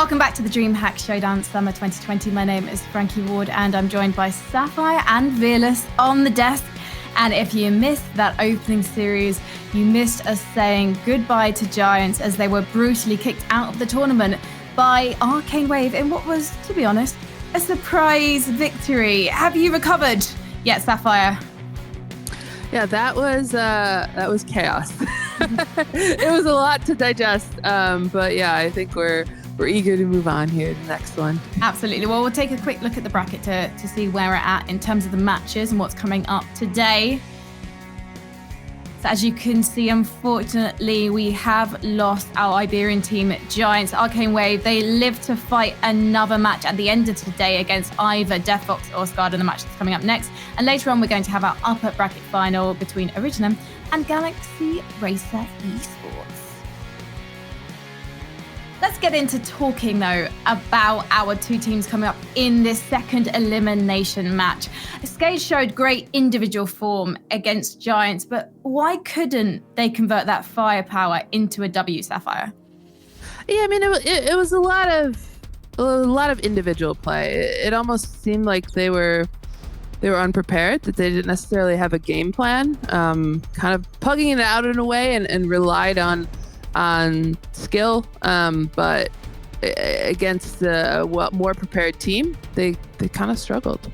Welcome back to the DreamHack Showdown Summer 2020. My name is Frankie Ward and I'm joined by Sapphire and Veerless on the desk. And if you missed that opening series, you missed us saying goodbye to Giants as they were brutally kicked out of the tournament by Arcane Wave in what was, to be honest, a surprise victory. Have you recovered yet, Sapphire? Yeah, that was chaos. It was a lot to digest, but yeah, I think we're eager to move on here to the next one. Absolutely. Well, we'll take a quick look at the bracket to see where we're at in terms of the matches and what's coming up today. So as you can see, unfortunately, we have lost our Iberian team, Giants. Arcane Wave, they live to fight another match at the end of today against either DeftFox or SKADE in the match that's coming up next. And later on, we're going to have our upper bracket final between Originum and Galaxy Racer Esports. Let's get into talking, though, about our two teams coming up in this second elimination match. SKADE showed great individual form against Giants, but why couldn't they convert that firepower into a W, Sapphire? Yeah, I mean, it was a lot of individual play. It almost seemed like they were unprepared, that they didn't necessarily have a game plan, kind of pugging it out in a way and relied on skill, but against a more prepared team, they kind of struggled.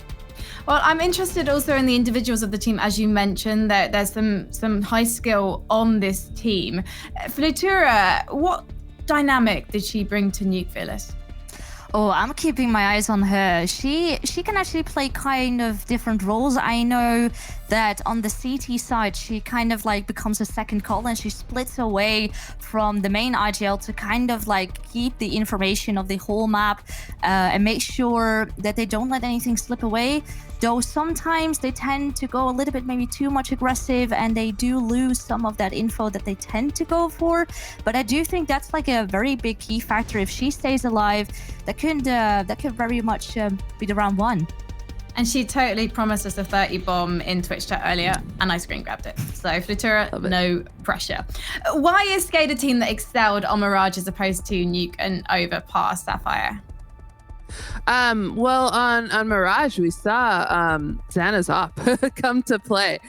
Well, I'm interested also in the individuals of the team. As you mentioned, that there's some high skill on this team. Flutura, what dynamic did she bring to Nuke, Phyllis? Oh, I'm keeping my eyes on her. She can actually play kind of different roles. I know that on the CT side, she kind of like becomes a second call and she splits away from the main IGL to kind of like keep the information of the whole map and make sure that they don't let anything slip away. Though sometimes they tend to go a little bit maybe too much aggressive and they do lose some of that info that they tend to go for. But I do think that's like a very big key factor. If she stays alive, that could very much be the round one. And she totally promised us a 30 bomb in Twitch chat earlier, and I screen grabbed it. So Flutura, no pressure. Why is SKADE a team that excelled on Mirage as opposed to Nuke and Overpass, Sapphire? Well, on Mirage, we saw Xana's op come to play.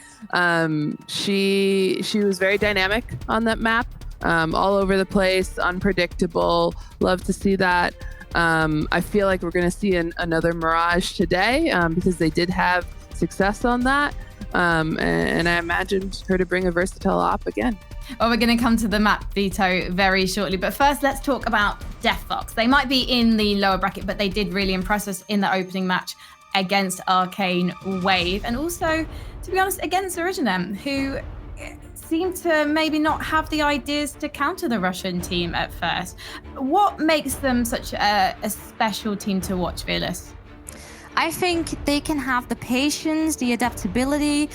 She was very dynamic on that map, all over the place, unpredictable. Love to see that. I feel like we're going to see another Mirage today because they did have success on that. And I imagined her to bring a versatile op again. Well, we're going to come to the map veto very shortly. But first, let's talk about DeftFox. They might be in the lower bracket, but they did really impress us in the opening match against Arcane Wave. And also, to be honest, against Originum, who seem to maybe not have the ideas to counter the Russian team at first. What makes them such a special team to watch, Veerless? I think they can have the patience, the adaptability.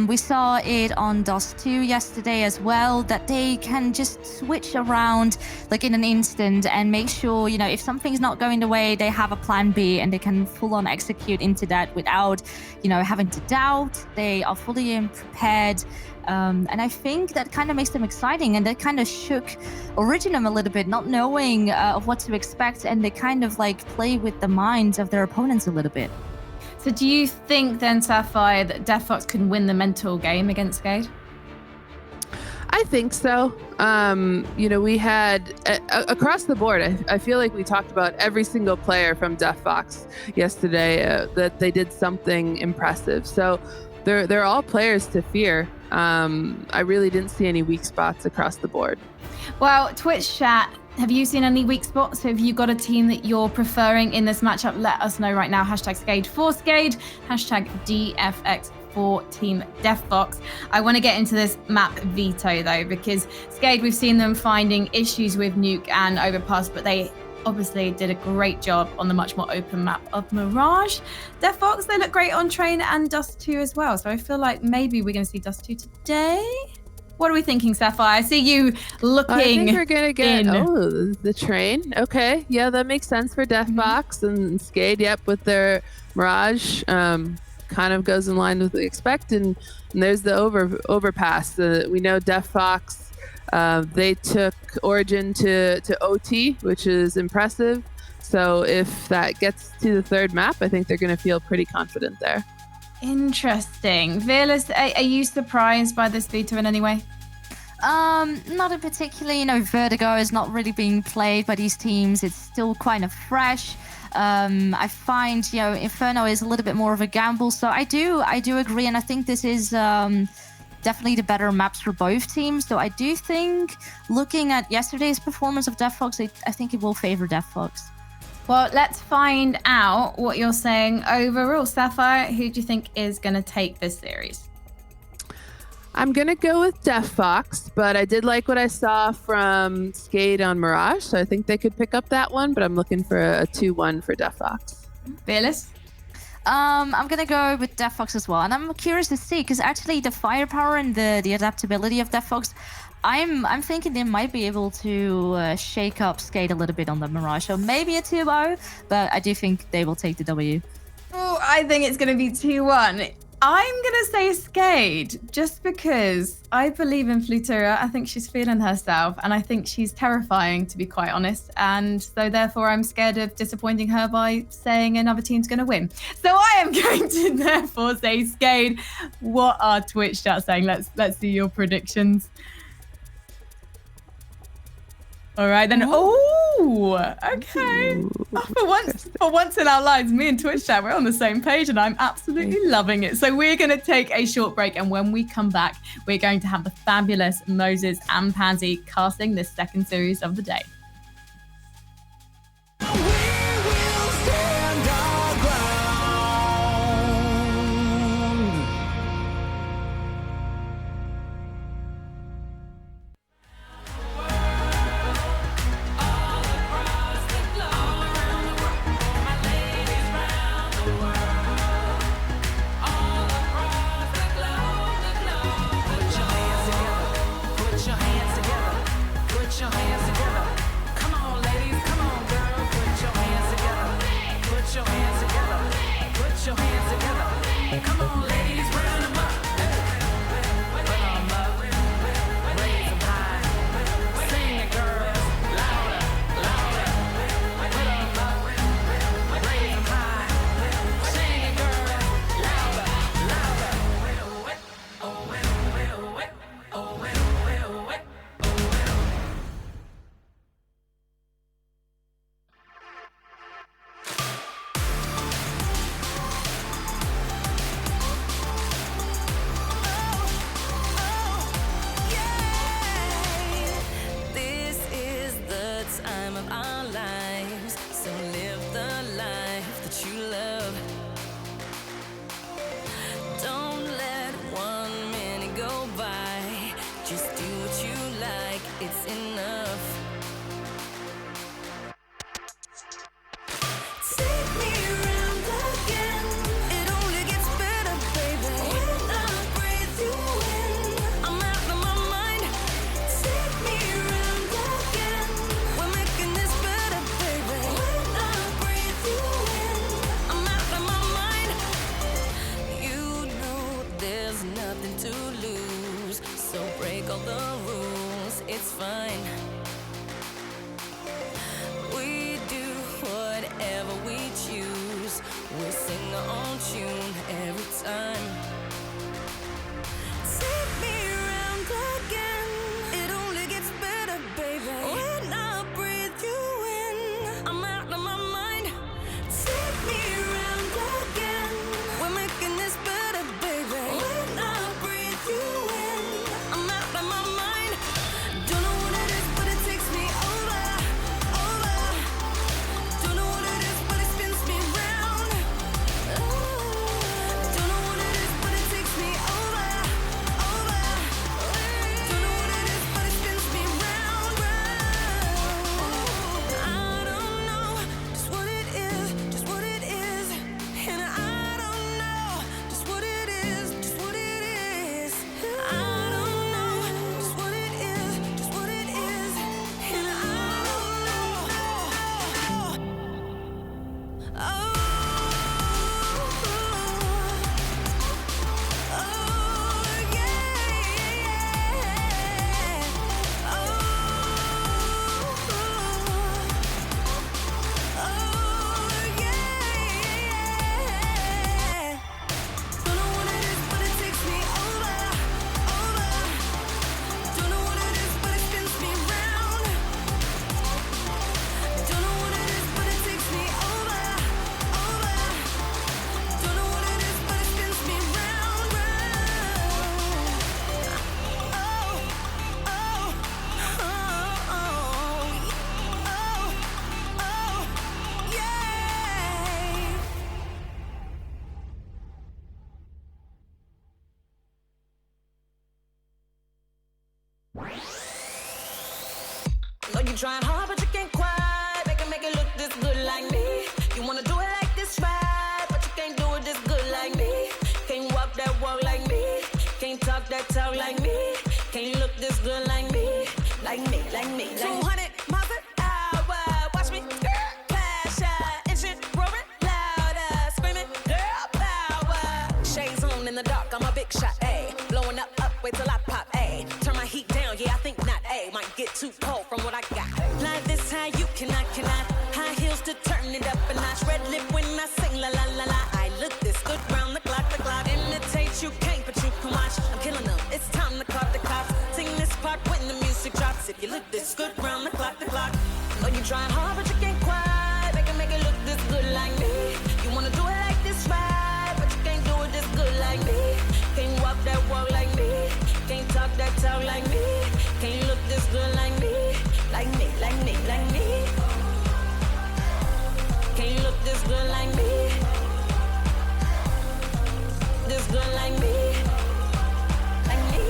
We saw it on Dust 2 yesterday as well, that they can just switch around like in an instant and make sure, you know, if something's not going the way, they have a plan B and they can full on execute into that without, you know, having to doubt. They are fully prepared. And I think that kind of makes them exciting, and that kind of shook Originum a little bit, not knowing of what to expect, and they kind of like play with the minds of their opponents a little bit. So do you think then, Sapphire, that DeftFox can win the mental game against SKADE? I think so. You know, we had across the board, I feel like we talked about every single player from DeftFox yesterday that they did something impressive. So they're all players to fear. I really didn't see any weak spots across the board. Well, Twitch chat, have you seen any weak spots? Have you got a team that you're preferring in this matchup? Let us know right now. Hashtag SKADE for SKADE, hashtag DFX for Team DeftFox. I want to get into this map veto though, because SKADE, we've seen them finding issues with Nuke and Overpass, but they obviously did a great job on the much more open map of Mirage. DeftFox, they look great on Train and Dust 2 as well. So I feel like maybe we're going to see Dust 2 today. What are we thinking, Sapphire? I see you looking. I think we're going to get the Train. Okay. Yeah, that makes sense for DeftFox and SKADE. Yep, with their Mirage. Kind of goes in line with what we expect. And there's the overpass. We know DeftFox They took Origin to OT, which is impressive. So if that gets to the third map, I think they're going to feel pretty confident there. Interesting. Fearless, are you surprised by this veto in any way? Not in particular. You know, Vertigo is not really being played by these teams. It's still kind of fresh. I find, you know, Inferno is a little bit more of a gamble. So I do agree, and I think this is definitely the better maps for both teams. So I do think, looking at yesterday's performance of DeftFox, I think it will favor DeftFox. Well, let's find out what you're saying overall. Sapphire, who do you think is going to take this series? I'm going to go with DeftFox, but I did like what I saw from SKADE on Mirage, so I think they could pick up that one, but I'm looking for a 2-1 for DeftFox. Fearless? I'm going to go with DeftFox as well, and I'm curious to see, because actually the firepower and the adaptability of DeftFox, I'm thinking they might be able to shake up SKADE a little bit on the Mirage. So maybe a 2-0, but I do think they will take the W. Oh, I think it's going to be 2-1. I'm going to say SKADE, just because I believe in Flutura. I think she's feeling herself, and I think she's terrifying, to be quite honest. And so therefore, I'm scared of disappointing her by saying another team's going to win. So I am going to therefore say SKADE. What are Twitch chat saying? Let's see your predictions. All right, then. Oh, okay. For once in our lives, me and Twitch chat, we're on the same page, and I'm absolutely loving it. So we're going to take a short break, and when we come back, we're going to have the fabulous Moses and Pansy casting this second series of the day. trying hard, but you can't quite make it look this good like me. You wanna do it like this right, but you can't do it this good like me. Can't walk that walk like me. Can't talk that talk like me. Can't look this good like me. Like me, like me, like 200 miles an hour. Watch me, girl, flash out. Engine roaring louder. Screaming, girl, power. Shades on in the dark, I'm a big shot, ayy. Blowing up, wait till I pop, ayy. Turn my heat down, yeah, I think not, ayy. Might get too cold from what I got. Like this high, you cannot. High heels to turn it up a notch. Red lip when I sing, la la la la. I look this good round the clock. Imitate you can't, but you can watch. I'm killing them, it's time to call the cops. Sing this part when the music drops. If you look this good round the clock. Oh, you trying hard, but you can't quite make it look this good like me. You wanna do it like this right, but you can't do it this good like me. Can't walk that walk like me. Can't talk that talk like me. Can't look this good like me. Like me, like me, like me. Can't look this good like me. This good like me. Like me.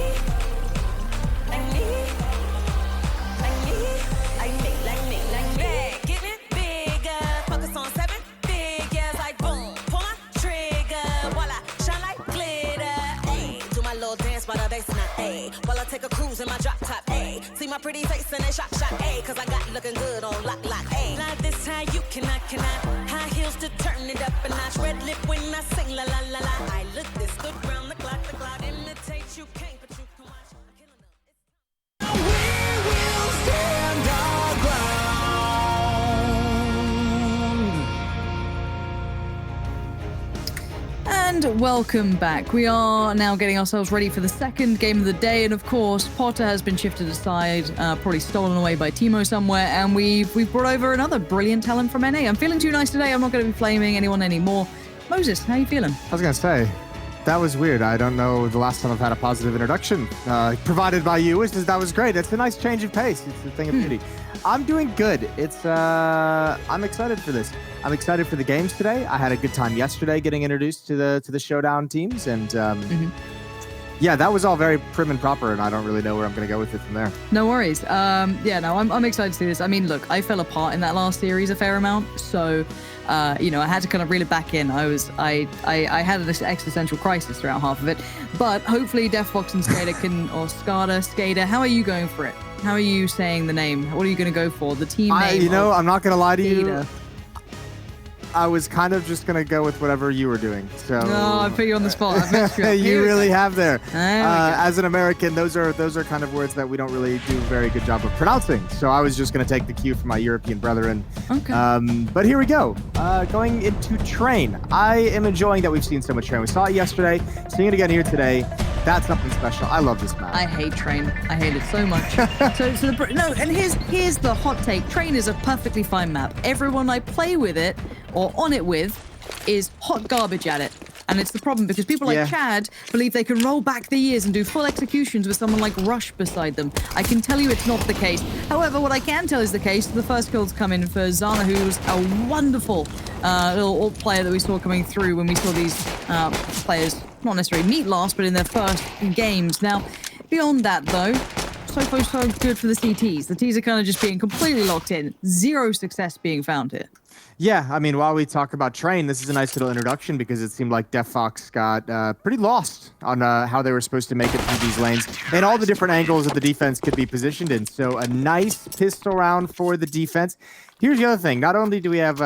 Like me. Like me. Like me, like me, like me. Yeah, getting bigger. Focus on 7 figures. Like boom, pull my trigger. While I shine like glitter. Ayy, do my little dance by the bass, not ayy. While I take a cruise in my drop top, ayy. See my pretty face and they shot, ayy. Cause I got looking good on lock, ayy. Like this high, you cannot. High heels to turn it up a notch. Red lip when I sing, la la la la. I look this good round the clock. Imitate you can't, but you can watch. I'm killing them. We will stand our ground. And welcome back. We are now getting ourselves ready for the second game of the day, and of course, Potter has been shifted aside, probably stolen away by Timo somewhere, and we've brought over another brilliant talent from NA. I'm feeling too nice today. I'm not going to be flaming anyone anymore. Moses, how you feeling? I was going to say, that was weird. I don't know the last time I've had a positive introduction provided by you. That was great. It's a nice change of pace. It's a thing of beauty. I'm doing good. I'm excited for this. I'm excited for the games today. I had a good time yesterday getting introduced to the Showdown teams, and yeah, that was all very prim and proper, and I don't really know where I'm going to go with it from there. No worries. Yeah, no, I'm excited to see this. I mean, look, I fell apart in that last series a fair amount, so you know, I had to kind of reel it back in. I had an existential crisis throughout half of it, but hopefully DeftFox and SKADE or SKADE. How are you going for it? How are you saying the name? What are you going to go for? The team name? You know, I'm not going to lie to you. SKADE. I was kind of just going to go with whatever you were doing. So no, I put you on the spot. You really have there. As an American, those are kind of words that we don't really do a very good job of pronouncing. So I was just going to take the cue from my European brethren. Okay. But here we go. Going into Train. I am enjoying that we've seen so much Train. We saw it yesterday. Seeing it again here today. That's something special. I love this map. I hate Train. I hate it so much. And here's the hot take. Train is a perfectly fine map. Everyone I play with it or on it with is hot garbage at it. And it's the problem because people like Chad believe they can roll back the years and do full executions with someone like Rush beside them. I can tell you it's not the case. However, what I can tell is the case. The first kills come in for Zana, who's a wonderful little alt player that we saw coming through when we saw these players not necessarily meet last, but in their first games. Now, beyond that, though, so far so good for the CTs. The Ts are kind of just being completely locked in. Zero success being found here. Yeah, I mean, while we talk about Train, this is a nice little introduction because it seemed like DeftFox got pretty lost on how they were supposed to make it through these lanes and all the different angles that the defense could be positioned in. So a nice pistol round for the defense. Here's the other thing. Not only do we have,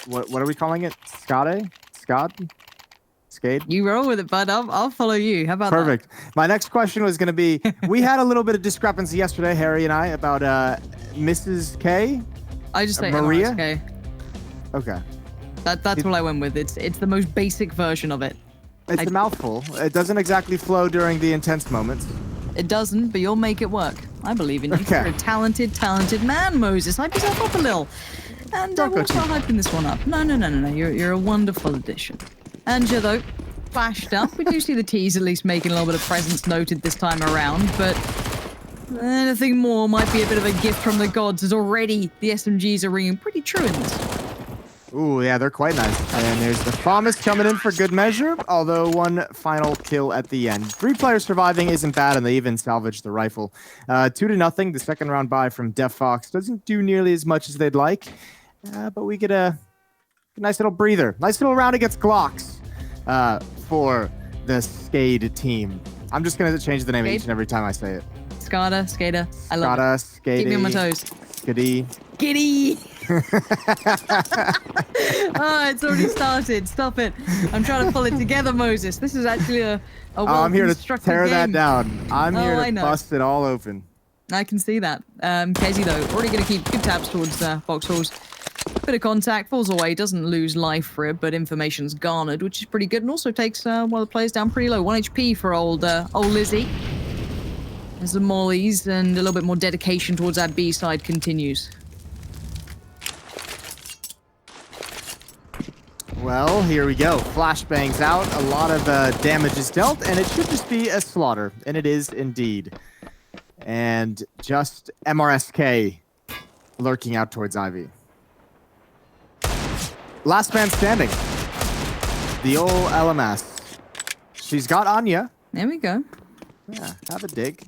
what are we calling it? SKADE? SKADE? You roll with it, bud. I'll follow you. How about Perfect. My next question was going to be, we had a little bit of discrepancy yesterday, Harry and I, about Mrs. K. I just say Maria. MRSK. Okay. That's what I went with. It's the most basic version of it. It's a mouthful. It doesn't exactly flow during the intense moments. It doesn't, but you'll make it work. I believe in you. Okay. You're a talented man, Moses. Hype yourself up a little. And we'll start hyping this one up. No. You're a wonderful addition. Anja, though, flashed up. We do see the T's at least making a little bit of presence noted this time around, but anything more might be a bit of a gift from the gods, as already the SMGs are ringing pretty true in this. Ooh, yeah, they're quite nice. And there's the promise coming in for good measure, although one final kill at the end. 3 players surviving isn't bad, and they even salvaged the rifle. 2-0. The second round buy from DeftFox doesn't do nearly as much as they'd like, but we get a nice little breather. Nice little round against Glocks for the SKADE team. I'm just going to change the name each and every time I say it. SKADE. I love it. SKADE. Keep me on my toes. SKADE. Giddy! Oh, it's already started. Stop it. I'm trying to pull it together, Moses. This is actually a I'm here to well-constructed tear that game. down. I'm here I to know. bust it all open. I can see that. Kezi, though, already going to keep good tabs towards Foxholes. Bit of contact, falls away, doesn't lose life for it, but information's garnered, which is pretty good, and also takes one of the players down pretty low. 1 HP for old Lizzie. As the mollies and a little bit more dedication towards that B side continues. Well, here we go. Flashbangs out. A lot of damage is dealt, and it should just be a slaughter. And it is indeed. And just MRSK lurking out towards Ivy. Last man standing. The old LMS. She's got Anya. There we go. Yeah, have a dig.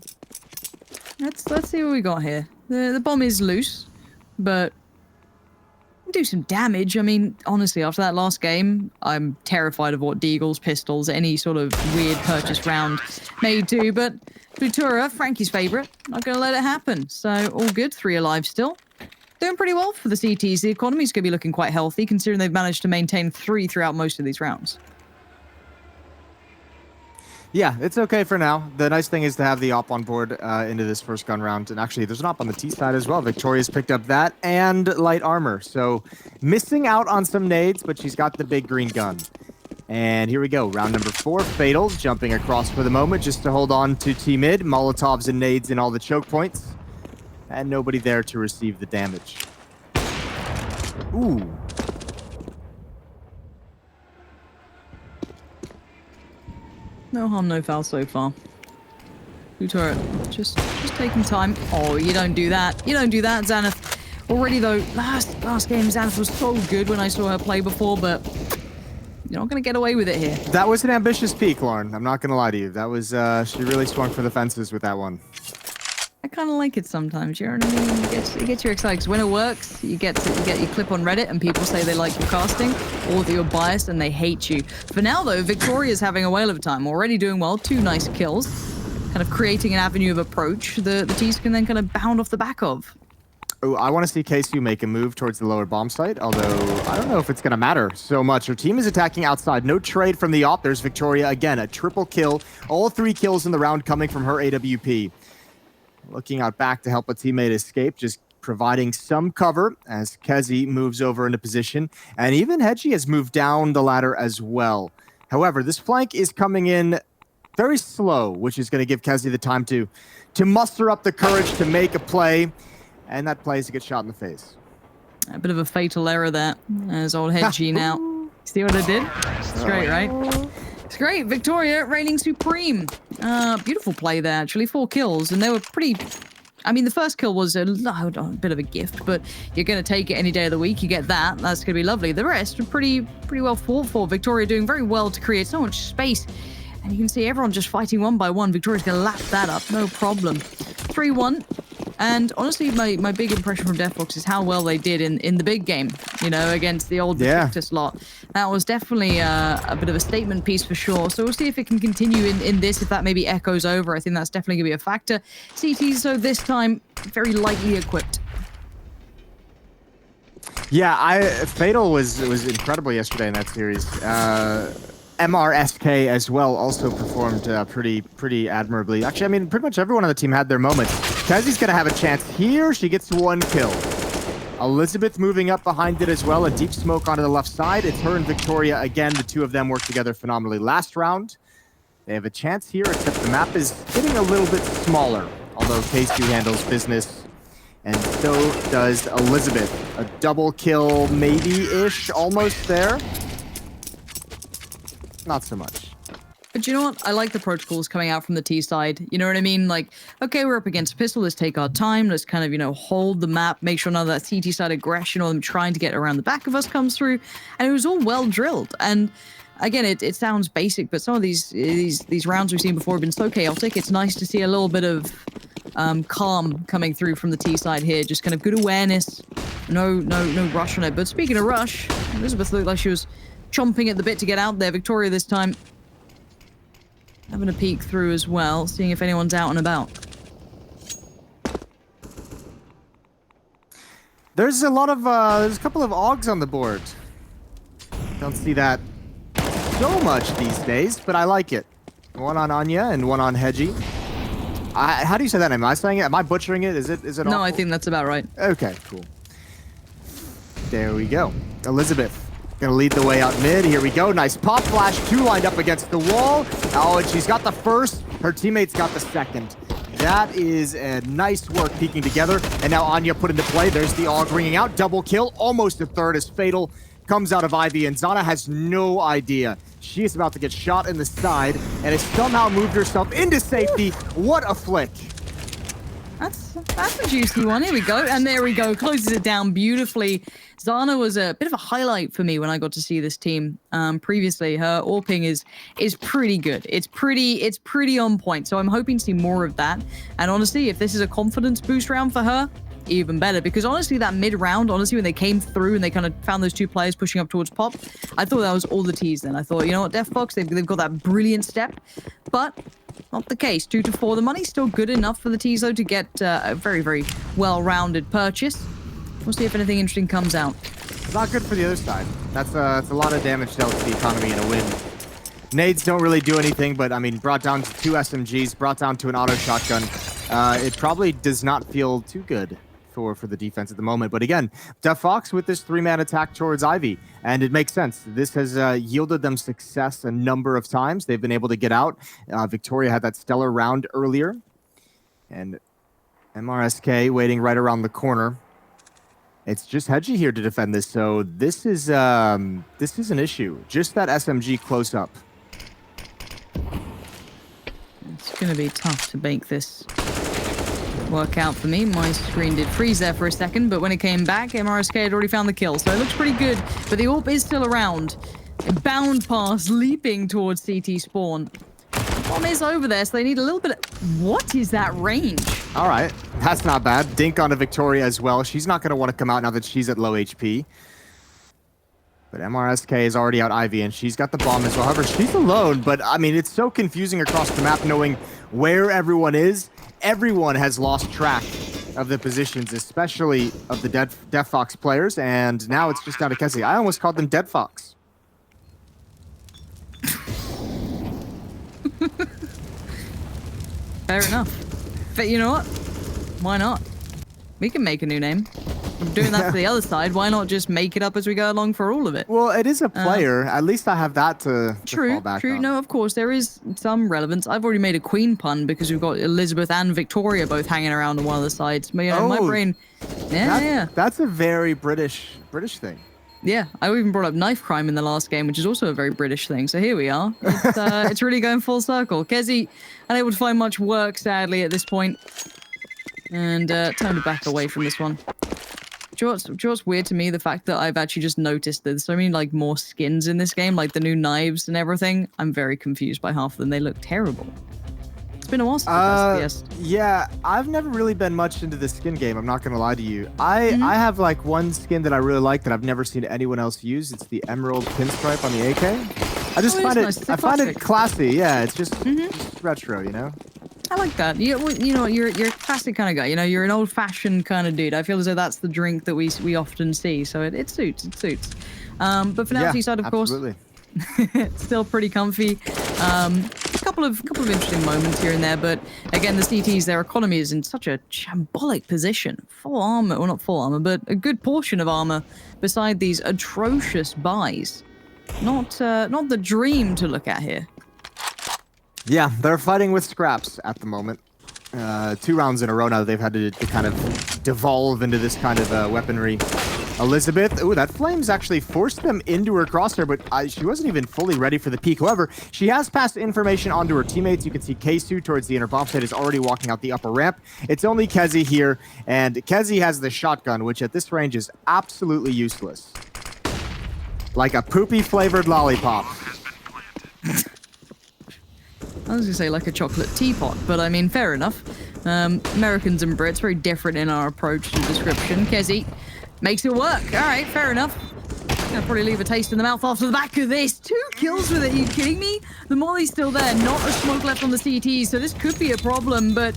Let's see what we got here. The bomb is loose, but do some damage. I mean, honestly, after that last game, I'm terrified of what Deagle's pistols, any sort of weird purchase round may do. But Futura, Frankie's favorite, not going to let it happen. So all good, 3 alive still. Doing pretty well for the CTs. The economy's going to be looking quite healthy, considering they've managed to maintain 3 throughout most of these rounds. Yeah, it's okay for now. The nice thing is to have the op on board into this first gun round. And actually, there's an op on the T side as well. Victoria's picked up that and light armor. So missing out on some nades, but she's got the big green gun. And here we go. Round number 4. Fatal jumping across for the moment just to hold on to T-mid. Molotovs and nades in all the choke points. And nobody there to receive the damage. Ooh. No harm, no foul so far. Blue turret, just taking time. Oh, you don't do that. You don't do that, Xanath. Already though, last game Xanath was so good when I saw her play before, but you're not gonna get away with it here. That was an ambitious peak, Lauren. I'm not gonna lie to you. That was she really swung for the fences with that one. I kind of like it sometimes. You know what I mean? It gets you excited. 'Cause when it works, you get your clip on Reddit, and people say they like your casting, or that you're biased and they hate you. For now, though, Victoria's having a whale of a time. Already doing well. 2 nice kills, kind of creating an avenue of approach. The T's can then kind of bound off the back of. Oh, I want to see K2 make a move towards the lower bomb site, although I don't know if it's going to matter so much. Her team is attacking outside. No trade from the op. There's Victoria again, a triple kill. All 3 kills in the round coming from her AWP. Looking out back to help a teammate escape, just providing some cover as Kezi moves over into position. And even Hedgie has moved down the ladder as well. However, this flank is coming in very slow, which is going to give Kezi the time to muster up the courage to make a play. And that play is to get shot in the face. A bit of a fatal error there. There's old Hedgie now. See what I did? It's great, right? It's great. Victoria reigning supreme. Beautiful play there, actually. 4 kills, and they were pretty... I mean, the first kill was a bit of a gift, but you're going to take it any day of the week. You get that. That's going to be lovely. The rest are pretty well fought for. Victoria doing very well to create so much space. And you can see everyone just fighting one by one. Victoria's going to lap that up. No problem. 3-1. And honestly, my big impression from DeftFox is how well they did in the big game, you know, against the old Victus lot. That was definitely a bit of a statement piece for sure. So we'll see if it can continue in this, if that maybe echoes over. I think that's definitely going to be a factor. CT, so this time, very lightly equipped. Yeah, Fatal was incredible yesterday in that series. MRSK as well also performed pretty admirably. Actually, I mean, pretty much everyone on the team had their moments. Kezi's gonna have a chance here. She gets 1 kill. Elizabeth moving up behind it as well. A deep smoke onto the left side. It's her and Victoria again. The 2 of them work together phenomenally. Last round, they have a chance here, except the map is getting a little bit smaller. Although K2 handles business, and so does Elizabeth. A double kill, maybe-ish, almost there. Not so much. But you know what? I like the protocols coming out from the T side. You know what I mean? Like, okay, we're up against a pistol. Let's take our time. Let's kind of, you know, hold the map, make sure none of that CT side aggression or them trying to get around the back of us comes through. And it was all well drilled. And again, it sounds basic, but some of these rounds we've seen before have been so chaotic. It's nice to see a little bit of calm coming through from the T side here. Just kind of good awareness. No rush on it. But speaking of rush, Elizabeth looked like she was chomping at the bit to get out there. Victoria this time having a peek through as well, seeing if anyone's out and about. There's a lot of there's a couple of Augs on the board. Don't see that so much these days, but I like it. One on Anya and one on Hedgie. How do you say that name? Am I saying it? Am I butchering it? Is it No, awful? I think that's about right. Okay, cool. There we go. Elizabeth gonna lead the way out mid. Here we go. Nice pop flash. 2 lined up against the wall. Oh, and she's got the first. Her teammates got the second. That is a nice work peeking together. And now Anya put into play. There's the AUG ringing out. Double kill. Almost a third as Fatal comes out of Ivy. And Zana has no idea. She is about to get shot in the side and has somehow moved herself into safety. What a flick. That's a juicy one. Here we go. And there we go. Closes it down beautifully. Zana was a bit of a highlight for me when I got to see this team previously. Her AWPing is pretty good. It's pretty on point. So I'm hoping to see more of that. And honestly, if this is a confidence boost round for her, even better. Because honestly, that mid round, honestly, when they came through and they kind of found those 2 players pushing up towards Pop, I thought that was all the tease then. I thought, you know what, DeftFox, they've got that brilliant step. But not the case. 2 to 4. The money's still good enough for the tease, though, to get a very, very well-rounded purchase. We'll see if anything interesting comes out. Not good for the other side. That's a lot of damage dealt to the economy in a win. Nades don't really do anything, but I mean, brought down to 2 SMGs, brought down to an auto shotgun. It probably does not feel too good for the defense at the moment. But again, DeftFox with this 3-man attack towards Ivy, and it makes sense. This has yielded them success a number of times. They've been able to get out. Victoria had that stellar round earlier, and MRSK waiting right around the corner. It's just Hedgie here to defend this, so this is an issue. Just that SMG close up. It's going to be tough to make this work out for me. My screen did freeze there for a second, but when it came back, MRSK had already found the kill, so it looks pretty good. But the AWP is still around. Bound pass, leaping towards CT spawn. Bomb is over there, so they need a little bit of... What is that range? All right, that's not bad. Dink onto Victoria as well. She's not going to want to come out now that she's at low HP. But MRSK is already out Ivy, and she's got the bomb as well. However, she's alone, but I mean, it's so confusing across the map knowing where everyone is. Everyone has lost track of the positions, especially of the DeftFox players, and now it's just down to Kessie. I almost called them DeftFox. Fair enough. But you know what? Why not? We can make a new name. I'm doing that for the other side. Why not just make it up as we go along for all of it? Well, it is a player. At least I have that to fall back on. No, of course, there is some relevance. I've already made a queen pun because we've got Elizabeth and Victoria both hanging around on one of the sides. But, you know, my brain... Yeah. That's a very British thing. Yeah, I even brought up knife crime in the last game, which is also a very British thing. So here we are. It's really going full circle. Kessie, unable to find much work, sadly, at this point. And time to back away from this one. Do you know what's weird to me? The fact that I've actually just noticed there's so many like more skins in this game, like the new knives and everything. I'm very confused by half of them. They look terrible. It's been a while since I passed the Yeah, I've never really been much into the skin game. I'm not gonna lie to you. I have like one skin that I really like that I've never seen anyone else use. It's the Emerald Pinstripe on the AK. I just find it. Nice. I find it classy. Yeah, it's just retro, you know. I like that. You know, you're a classic kind of guy. You know, you're an old-fashioned kind of dude. I feel as though that's the drink that we often see. So it suits. It suits. But for now, T-side, of course, it's still pretty comfy. A couple of interesting moments here and there, but again, the CTs, their economy is in such a shambolic position. Full armor, well, not full armor, but a good portion of armor beside these atrocious buys. Not the dream to look at here. Yeah, they're fighting with scraps at the moment. 2 rounds in a row now they've had to kind of devolve into this kind of weaponry. Elizabeth, ooh, that flames actually forced them into her crosshair, but she wasn't even fully ready for the peak. However, she has passed information onto her teammates. You can see Keisu towards the inner bomb site is already walking out the upper ramp. It's only Kezi here, and Kezi has the shotgun, which at this range is absolutely useless. Like a poopy-flavored lollipop. I was gonna say like a chocolate teapot, but I mean, fair enough. Americans and Brits, very different in our approach to description. Kezi makes it work. All right, fair enough. Gonna probably leave a taste in the mouth after the back of this. 2 kills with it, are you kidding me? The molly's still there, not a smoke left on the CT, so this could be a problem, but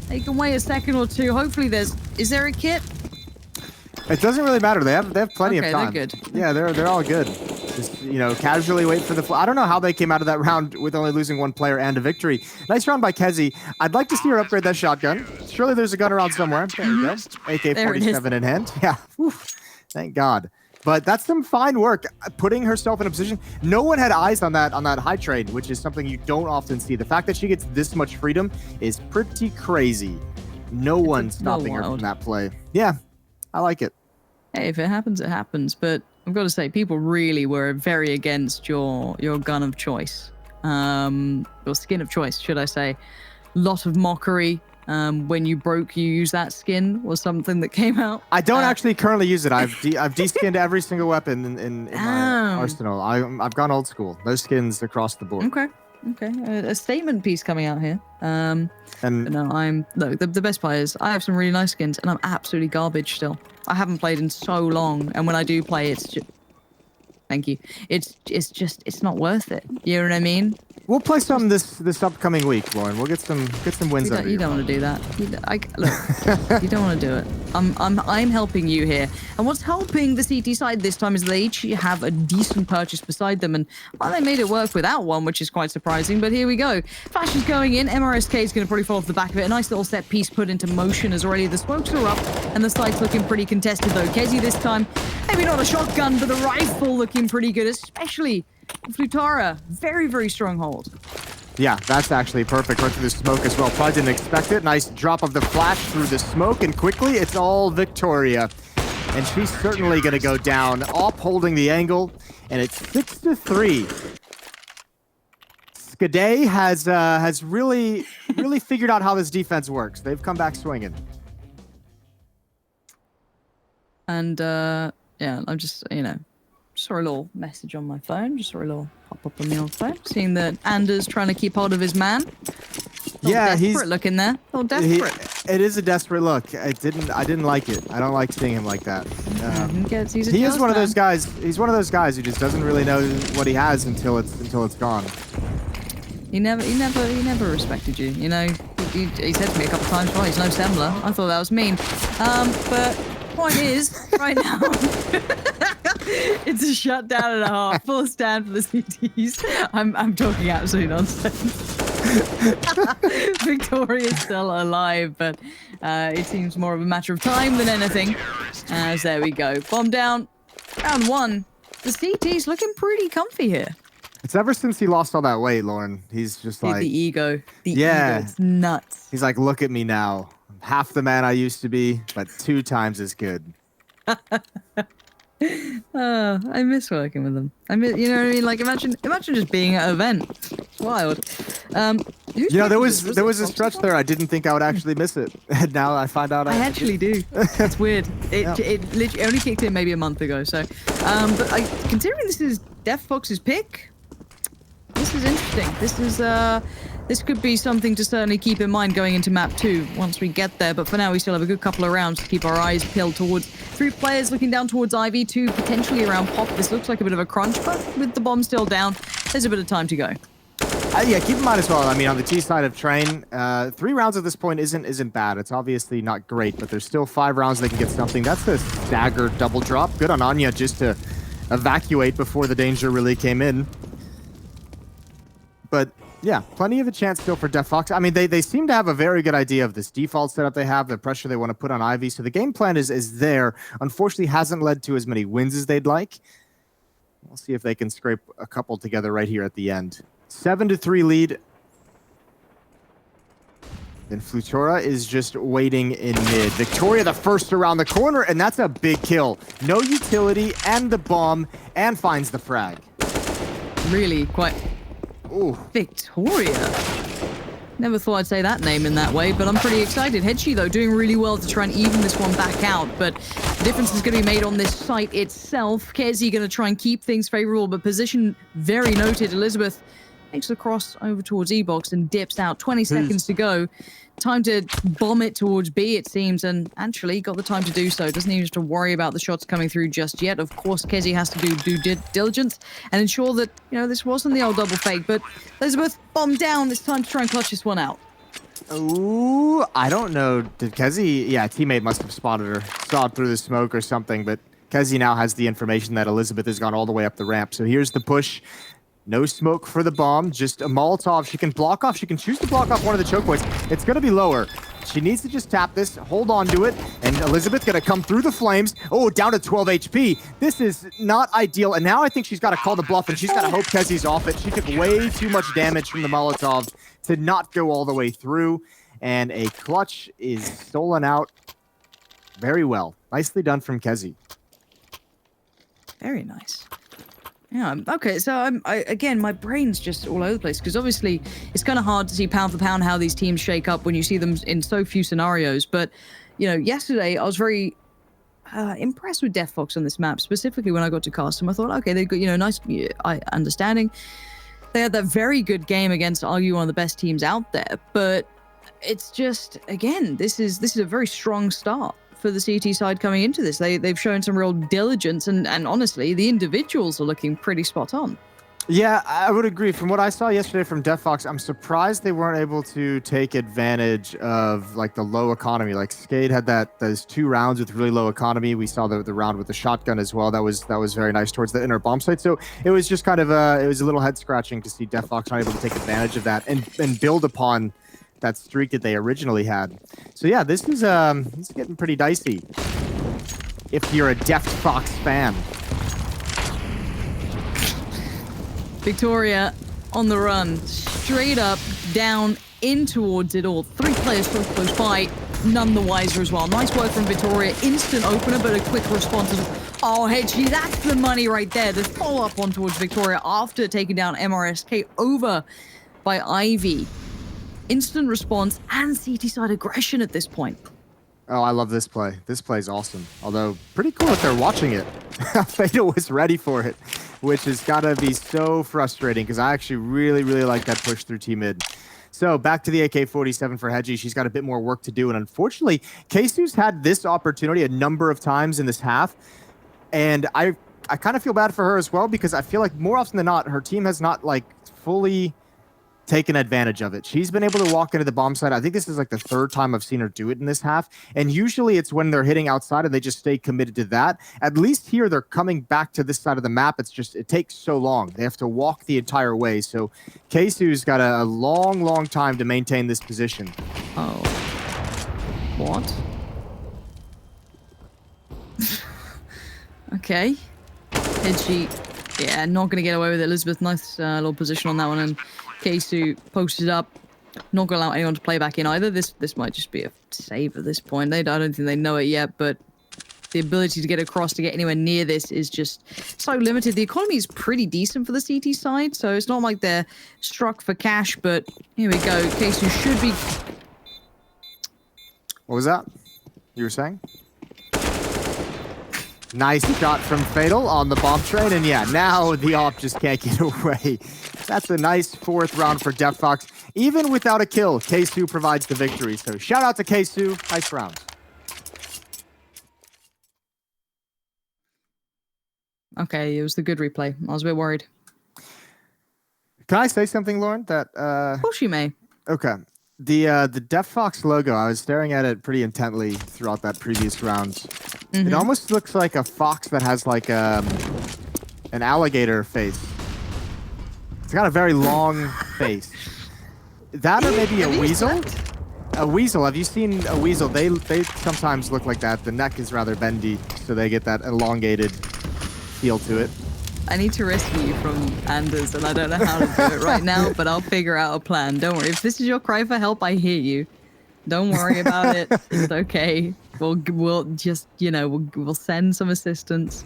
they can wait a second or two. Hopefully is there a kit? It doesn't really matter. They have plenty of time. They're good. Yeah, they're all good. Just, you know, casually wait for the I don't know how they came out of that round with only losing 1 player and a victory. Nice round by Kezi. I'd like to see her upgrade that shotgun. Surely there's a gun around somewhere. There we go. AK-47 in hand. Yeah. Whew. Thank God. But that's some fine work, putting herself in a position. No one had eyes on that high trade, which is something you don't often see. The fact that she gets this much freedom is pretty crazy. No one's stopping her from that play. Yeah, I like it. Hey, if it happens, it happens. But I've got to say, people really were very against your gun of choice, or skin of choice, should I say? Lot of mockery. When you use that skin was something that came out. I don't actually currently use it. I've de-skinned every single weapon in my arsenal. I've gone old school. No skins across the board. Okay. A statement piece coming out here. And no, the best players. I have some really nice skins, and I'm absolutely garbage still. I haven't played in so long, and when I do play, it's just thank you. It's not worth it. You know what I mean? We'll play some this upcoming week, Lauren. We'll get some wins out of you. Don't want to do that. Look, you don't want to do it. I'm helping you here. And what's helping the CT side this time is they each have a decent purchase beside them, and they made it work without one, which is quite surprising. But here we go. Flash is going in. MRSK is going to probably fall off the back of it. A nice little set piece put into motion as already the smokes are up, and the site's looking pretty contested though. Kezi this time, maybe not a shotgun, but the rifle looking pretty good, especially Flutara. Very, very strong hold. Yeah, that's actually perfect. Right through the smoke as well. Probably didn't expect it. Nice drop of the flash through the smoke, and quickly it's all Victoria. And she's certainly going to go down, off holding the angle, and it's 6-3. SKADE has really figured out how this defense works. They've come back swinging. And yeah, I'm just, saw a little message on my phone. Just saw a little pop up on the old phone. Seeing that Anders trying to keep hold of his man. Yeah, he's desperate looking there. Oh, desperate. It is a desperate look. I didn't like it. I don't like seeing him like that. He is one of those guys. He's one of those guys who just doesn't really know what he has until it's gone. He never respected you. You know, he said to me a couple times, "Well, he's no Semmler." I thought that was mean. But point is, right now, it's a shutdown and a half. Full stand for the CTs. I'm talking absolute nonsense. Victoria's still alive, but it seems more of a matter of time than anything. As there we go. Bomb down. Round 1. The CT's looking pretty comfy here. It's ever since he lost all that weight, Lauren. He's just like... The ego. The ego. It's nuts. He's like, look at me now. I'm half the man I used to be, but 2 times as good. I miss working with them. You know what I mean? Like, imagine just being at an event. It's wild. There was a stretch there I didn't think I would actually miss it, and now I find out I actually do. That's weird. It literally only kicked in maybe a month ago. So, but considering this is DeftFox's pick, this is interesting. This could be something to certainly keep in mind going into map 2 once we get there. But for now, we still have a good couple of rounds to keep our eyes peeled towards. 3 players looking down towards Ivy, 2 potentially around Pop. This looks like a bit of a crunch, but with the bomb still down, there's a bit of time to go. Yeah, keep in mind as well, I mean, on the T side of Train, 3 rounds at this point isn't bad. It's obviously not great, but there's still 5 rounds they can get something. That's a stagger double drop. Good on Anya just to evacuate before the danger really came in. But yeah, plenty of a chance still for DeftFox. I mean, they seem to have a very good idea of this default setup they have, the pressure they want to put on Ivy. So the game plan is there. Unfortunately, hasn't led to as many wins as they'd like. We'll see if they can scrape a couple together right here at the end. 7-3 lead. Then Flutora is just waiting in mid. Victoria the first around the corner, and that's a big kill. No utility and the bomb, and finds the frag. Really quite... Ooh. Victoria. Never thought I'd say that name in that way, but I'm pretty excited. Headshi, though, doing really well to try and even this one back out, but the difference is going to be made on this site itself. Kezi going to try and keep things favorable, but position very noted. Elizabeth makes the cross over towards E-Box and dips out. 20 seconds to go. Time to bomb it towards B, it seems, and actually got the time to do so. Doesn't even have to worry about the shots coming through just yet. Of course, Kezi has to do due diligence and ensure that, you know, this wasn't the old double fake, but Elizabeth bombed down. It's time to try and clutch this one out. Ooh, I don't know. Did Kezi... Yeah, a teammate must have spotted her. Saw it through the smoke or something, but Kezi now has the information that Elizabeth has gone all the way up the ramp. So here's the push. No smoke for the bomb, just a Molotov. She can block off. She can choose to block off one of the choke points. It's going to be lower. She needs to just tap this, hold on to it, and Elizabeth going to come through the flames. Oh, down to 12 HP. This is not ideal, and now I think she's got to call the bluff, and she's got to hope Kezi's off it. She took way too much damage from the Molotov to not go all the way through, and a clutch is stolen out very well. Nicely done from Kezi. Very nice. Yeah, okay, so again, my brain's just all over the place, because obviously it's kind of hard to see pound for pound how these teams shake up when you see them in so few scenarios, but, you know, yesterday I was very impressed with DeftFox on this map, specifically when I got to cast them. I thought, okay, they've got, you know, nice understanding. They had that very good game against arguably one of the best teams out there, but it's just, again, this is a very strong start for the CT side coming into this. They've shown some real diligence, and honestly, the individuals are looking pretty spot on. Yeah, I would agree. From what I saw yesterday from DeftFox, I'm surprised they weren't able to take advantage of like the low economy. Like SKADE had those 2 rounds with really low economy. We saw the round with the shotgun as well. That was very nice towards the inner bomb site. So it was just kind of it was a little head scratching to see DeftFox not able to take advantage of that and build upon that streak that they originally had. So yeah, this is getting pretty dicey if you're a DeftFox fan. Victoria on the run, straight up, down, in towards it all. 3 players close by, none the wiser as well. Nice work from Victoria. Instant opener, but a quick response. Oh, Headshi, that's the money right there. The follow-up on towards Victoria after taking down MRSK over by Ivy. Instant response and CT side aggression at this point. Oh, I love this play. This play is awesome. Although, pretty cool if they're watching it. Fatal was ready for it, which has got to be so frustrating because I actually really, really like that push through T-mid. So, back to the AK-47 for Headshi. She's got a bit more work to do, and unfortunately, Keisu's had this opportunity a number of times in this half, and I kind of feel bad for her as well because I feel like more often than not, her team has not, like, fully taken advantage of it. She's been able to walk into the bomb site. I think this is like the 3rd time I've seen her do it in this half. And usually it's when they're hitting outside and they just stay committed to that. At least here they're coming back to this side of the map. It's just, it takes so long. They have to walk the entire way. So Keisu's got a long time to maintain this position. Oh. What? Okay. Headshi, yeah, not going to get away with it. Elizabeth, nice little position on that one. And Keisu posted up. Not going to allow anyone to play back in either. This might just be a save at this point. I don't think they know it yet, but the ability to get across to get anywhere near this is just so limited. The economy is pretty decent for the CT side, so it's not like they're struck for cash, but here we go. Keisu should be... What was that? You were saying? Nice shot from Fatal on the bomb train, and yeah, now the op just can't get away. That's a nice 4th round for DeftFox. Even without a kill, Keisu provides the victory. So shout out to Keisu. Nice round. Okay, it was the good replay. I was a bit worried. Can I say something, Lauren? That Of course you may. Okay. The DeftFox logo, I was staring at it pretty intently throughout that previous round. Mm-hmm. It almost looks like a fox that has like an alligator face. It's got a very long face. That or maybe a weasel? A weasel. Have you seen a weasel? They sometimes look like that. The neck is rather bendy, so they get that elongated feel to it. I need to rescue you from Anders, and I don't know how to do it right now, but I'll figure out a plan. Don't worry. If this is your cry for help, I hear you. Don't worry about it. It's okay. We'll just, we'll send some assistance.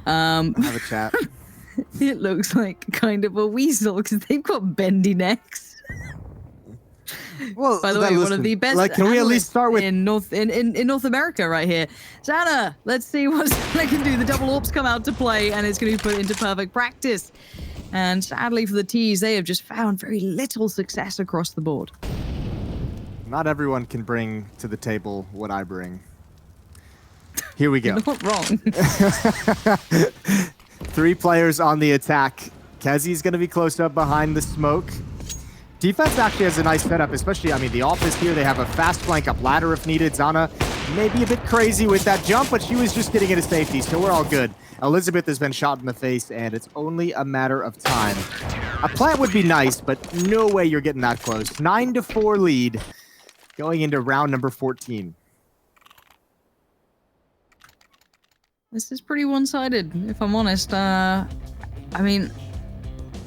Have a chat. It looks like kind of a weasel because they've got bendy necks. Well, By the way, one of the best. Like, can we at least start with in North America right here? Zana, let's see what they can do. The double orbs come out to play, and it's going to be put into perfect practice. And sadly for the T's, they have just found very little success across the board. Not everyone can bring to the table what I bring. Here we go. You're not wrong. 3 players on the attack. Kezi's going to be close up behind the smoke. Defense actually has a nice setup, especially, the office here. They have a fast flank up ladder if needed. Zana may be a bit crazy with that jump, but she was just getting into safety, so we're all good. Elizabeth has been shot in the face, and it's only a matter of time. A plant would be nice, but no way you're getting that close. 9-4 lead going into round number 14. This is pretty one-sided, if I'm honest.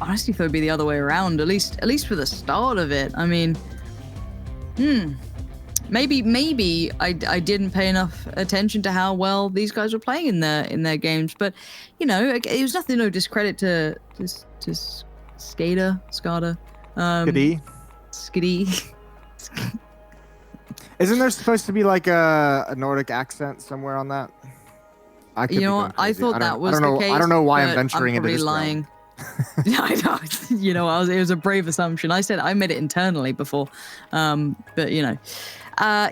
Honestly, thought it'd be the other way around, at least for the start of it. Maybe I didn't pay enough attention to how well these guys were playing in their games, but it was nothing, no discredit to SKADE. SKADE. Isn't there supposed to be like a Nordic accent somewhere on that? I could be going crazy. I thought that was the case. I don't know why I'm venturing into this lying. realm. I know. It was a brave assumption. I said I made it internally before, but I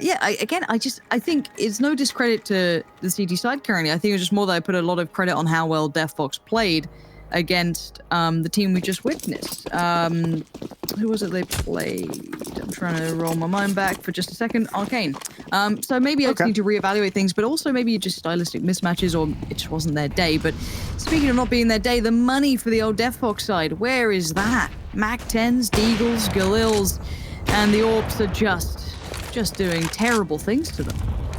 think it's no discredit to the CT side currently. I think it was just more that I put a lot of credit on how well DeftFox played against the team we just witnessed. Who was it they played? I'm trying to roll my mind back for just a second. Arcane. So maybe I just need to reevaluate things, but also maybe just stylistic mismatches, or it just wasn't their day. But speaking of not being their day, the money for the old DeftFox side, where is that? Mac 10s, Deagles, Galils, and the Orbs are just doing terrible things to them.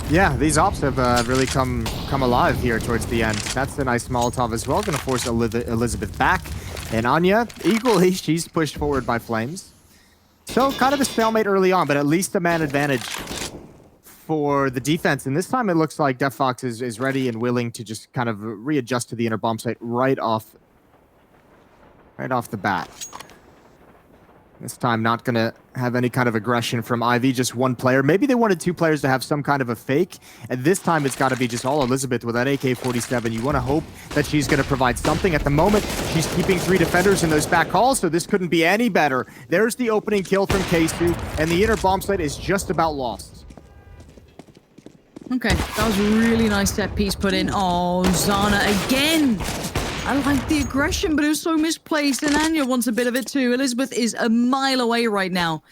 Yeah, these ops have really come alive here towards the end. That's a nice Molotov as well. Going to force Elizabeth back. And Anya, equally, she's pushed forward by Flames. So kind of a stalemate early on, but at least a man advantage for the defense. And this time it looks like DeftFox is ready and willing to just kind of readjust to the inner bomb site right off the bat. This time not going to have any kind of aggression from Ivy, just one player. Maybe they wanted 2 players to have some kind of a fake, and this time it's got to be just all Elizabeth with that AK-47. You want to hope that she's going to provide something. At the moment, she's keeping 3 defenders in those back halls, so this couldn't be any better. There's the opening kill from K2, and the inner bomb site is just about lost. Okay, that was a really nice set piece put in. Oh, Zana again! I like the aggression, but it was so misplaced, and Anya wants a bit of it too. Elizabeth is a mile away right now.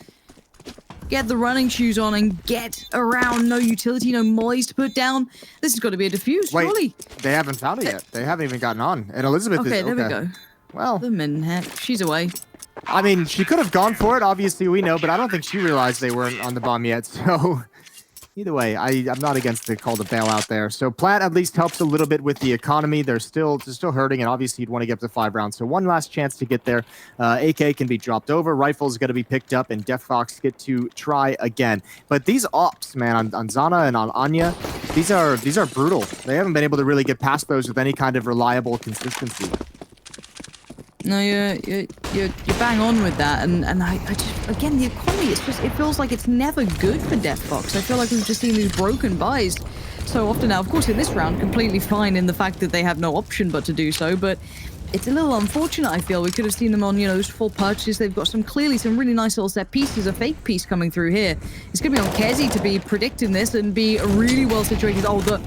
Get the running shoes on and get around. No utility, no mollies to put down. This has got to be a defuse, surely. They haven't found it yet. They haven't even gotten on. And Elizabeth is... Okay, there we go. Well... The Minheck, she's away. She could have gone for it, obviously we know, but I don't think she realized they weren't on the bomb yet, so... Either way, I'm not against the call to bail out there. So Plant at least helps a little bit with the economy. They're still hurting, and obviously you'd want to get up to 5 rounds. So one last chance to get there. AK can be dropped over. Rifle's going to be picked up, and DeftFox get to try again. But these ops, man, on Zana and on Anya, these are brutal. They haven't been able to really get past those with any kind of reliable consistency. No, you're bang on with that, and I just, again, the economy, it feels like it's never good for DeftFox. I feel like we've just seen these broken buys so often now. Of course, in this round, completely fine in the fact that they have no option but to do so, but it's a little unfortunate, I feel. We could have seen them on, those full purchases. They've got some really nice little set pieces, a fake piece coming through here. It's going to be on Kezi to be predicting this and be really well situated. Oh, the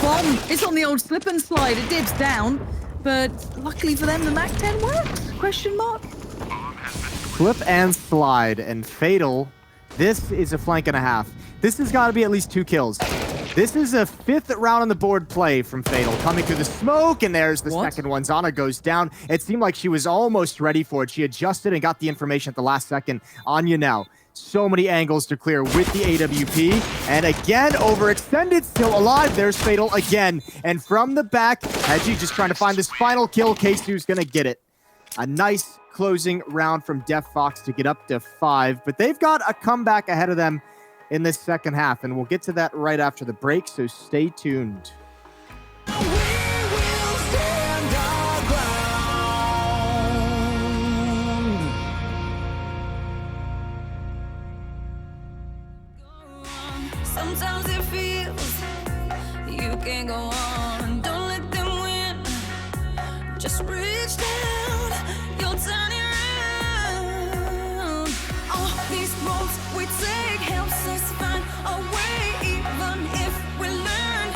bomb, it's on the old slip and slide. It dips down. But luckily for them, the Mac 10 works? Question mark? Flip and slide, and Fatal. This is a flank and a half. This has got to be at least 2 kills. This is a 5th round on the board play from Fatal. Coming through the smoke, and there's the second one. Zana goes down. It seemed like she was almost ready for it. She adjusted and got the information at the last second. Anya now. So many angles to clear with the AWP. And again, overextended, still alive. There's Fatal again. And from the back, Hedgie just trying to find this final kill. K2's going to get it. A nice closing round from DeftFox to get up to 5. But they've got a comeback ahead of them. in this second half, and we'll get to that right after the break, so stay tuned. We will stand our ground. Sometimes it feels you can't go on. Don't let them win. Just reach down. You'll turn it around. All these roads we take helps us find a way, even if we learn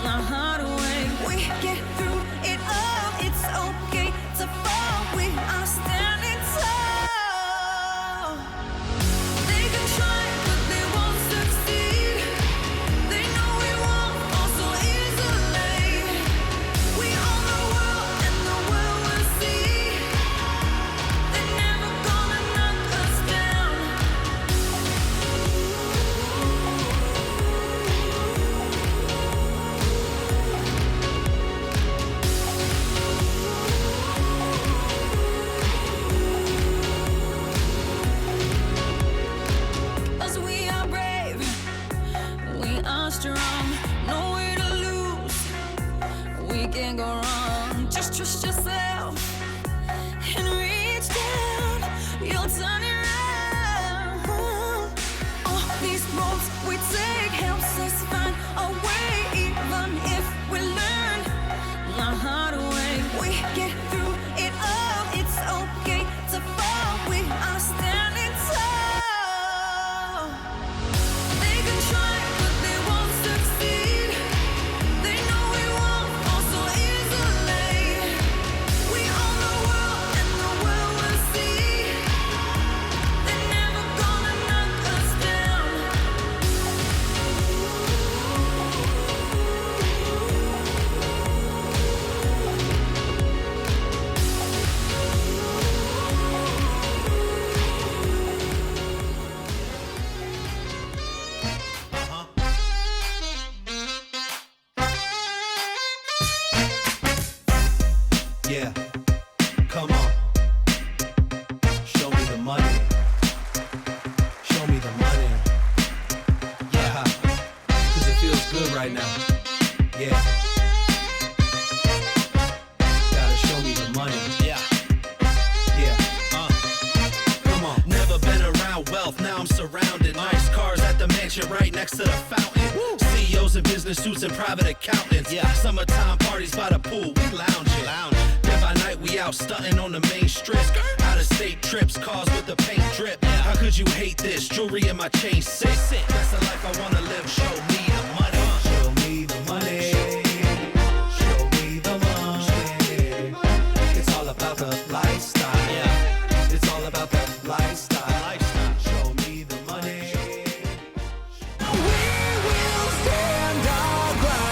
the hard way. We get through it all. It's okay to fall. We are standing tall. They can try, but they won't succeed. They know we won't fall so easily. We own the world, and the world will see. They're never gonna knock us down. Cause we are brave, we are strong, no way to lose. We can't go wrong. Just trust yourself and reach down. You'll turn it around. All these roads we take helps us find a way, even if we learn the hard way. We get through it all. It's okay to fall. We are standing tall. They can try, but they won't succeed. They know we won't fall so easily. We own the world, and the world will see. They're never gonna knock us down. Yeah, come on. Show me the money. Show me the money. Yeah, cause it feels good right now. Yeah. Gotta show me the money. Yeah. Yeah. Come on. Never been around wealth, now I'm surrounded. Nice cars at the mansion right next to the fountain. CEOs in business suits and private accountants. Yeah. Summertime parties by the pool, we lounging. Then by night we out stunting on the main strip. Out of state trips, cars with the paint drip. How could you hate this? Jewelry in my chain sick. That's the life I wanna live. Show me the money. Show me the money. Show me the money. It's all about the lifestyle. Yeah. It's all about the lifestyle. Show me the money. We will stand our ground.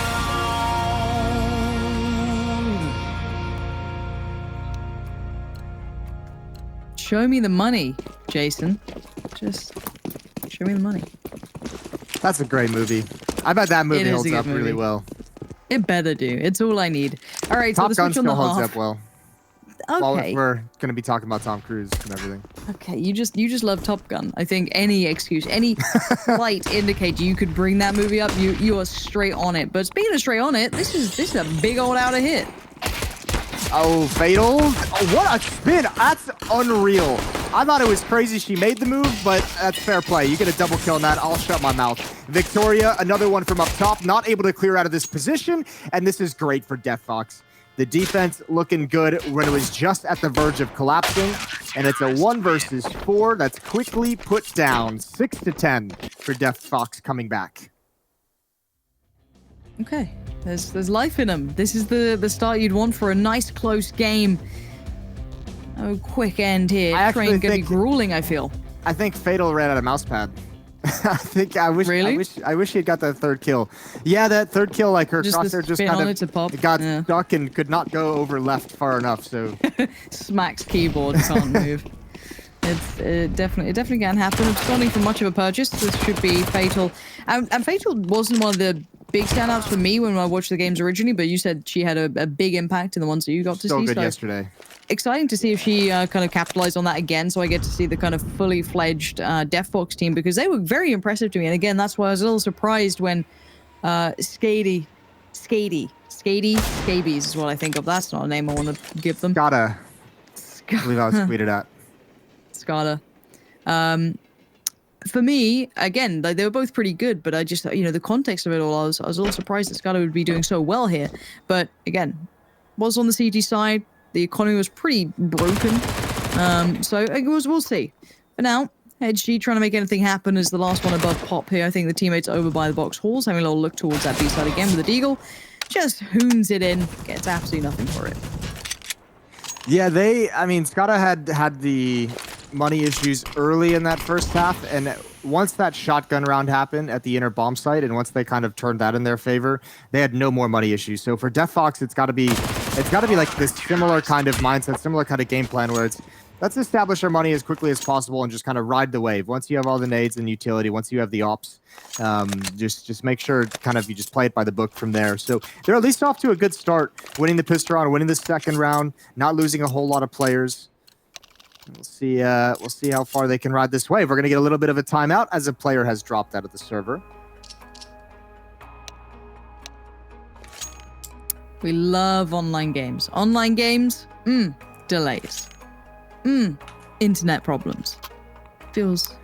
Show me the money, Jason. Just show me the money. That's a great movie. I bet that movie It is a holds good up really movie. well. It better do. It's all I need. All right, so Top the Gun switch on the still holds half. up well. While Okay. we're going to be talking about Tom Cruise and everything. Okay, you just love Top Gun. I think any excuse, any slight indicator you could bring that movie up, you are straight on it. But speaking of straight on it, this is a big old outer hit. Oh, Fatal. Oh, what a spin. That's unreal. I thought it was crazy she made the move, but that's fair play. You get a double kill on that. I'll shut my mouth. Victoria, another one from up top, not able to clear out of this position, and this is great for DeftFox. The defense looking good when it was just at the verge of collapsing, and it's a 1 versus 4 that's quickly put down. 6-10 for DeftFox coming back. Okay, there's life in them. This is the start you'd want for a nice close game. Oh, quick end here. I actually Train gonna be think- grueling, I feel. I think Fatal ran out of mouse pad. I wish Really? I wish he had got that third kill. Yeah, that third kill, like her Just the crosshair just spin kind on of it to pop. got Yeah. stuck and could not go over left far enough. So Smacks keyboard, can't move. It definitely can happen. Responding from much of a purchase, this should be Fatal. And Fatal wasn't one of the big standouts for me when I watched the games originally, but you said she had a big impact in the ones that you got to so see. good So yesterday. exciting to see if she kind of capitalized on that again. So I get to see the kind of fully fledged DeftFox team, because they were very impressive to me. And again, that's why I was a little surprised when SKADE Scabies is what I think of. That's not a name I want to give them. SKADE. I believe I was tweeted at. SKADE. For me, again, like, they were both pretty good, but I just, the context of it all, I was a little surprised that SKADE would be doing so well here. But again, was on the CT side. The economy was pretty broken. So we'll see. For now, HG trying to make anything happen is the last one above Pop here. I think the teammates over by the box halls, having a little look towards that B side again with the Deagle. Just hoons it in, gets absolutely nothing for it. Yeah, SKADE had the money issues early in that first half, and once that shotgun round happened at the inner bomb site, and once they kind of turned that in their favor, they had no more money issues. So for DeftFox, it's got to be like this similar kind of mindset, similar kind of game plan where it's, let's establish our money as quickly as possible and just kind of ride the wave. Once you have all the nades and utility, once you have the ops, just make sure kind of you just play it by the book from there. So they're at least off to a good start, winning the pistol round, winning the second round, not losing a whole lot of players. We'll see how far they can ride this wave. We're going to get a little bit of a timeout as a player has dropped out of the server. We love online games. Online games, delays. Internet problems. Feels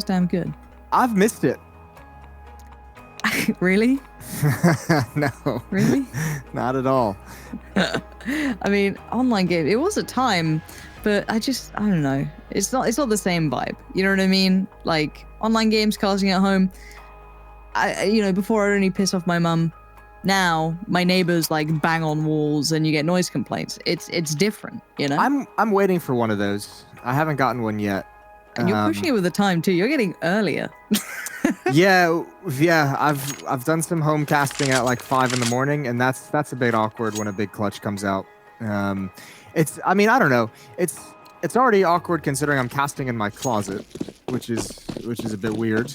damn good. I've missed it. Really? No. Really? Not at all. I mean, online game, it was a time, but I don't know. It's not the same vibe. You know what I mean? Like, online games, casting at home. Before I'd only piss off my mum. Now my neighbors like bang on walls and you get noise complaints. It's different, I'm waiting for one of those. I haven't gotten one yet. And you're pushing it with the time too. You're getting earlier. yeah. I've done some home casting at like 5 in the morning, and that's a bit awkward when a big clutch comes out. I don't know. It's already awkward considering I'm casting in my closet, which is a bit weird.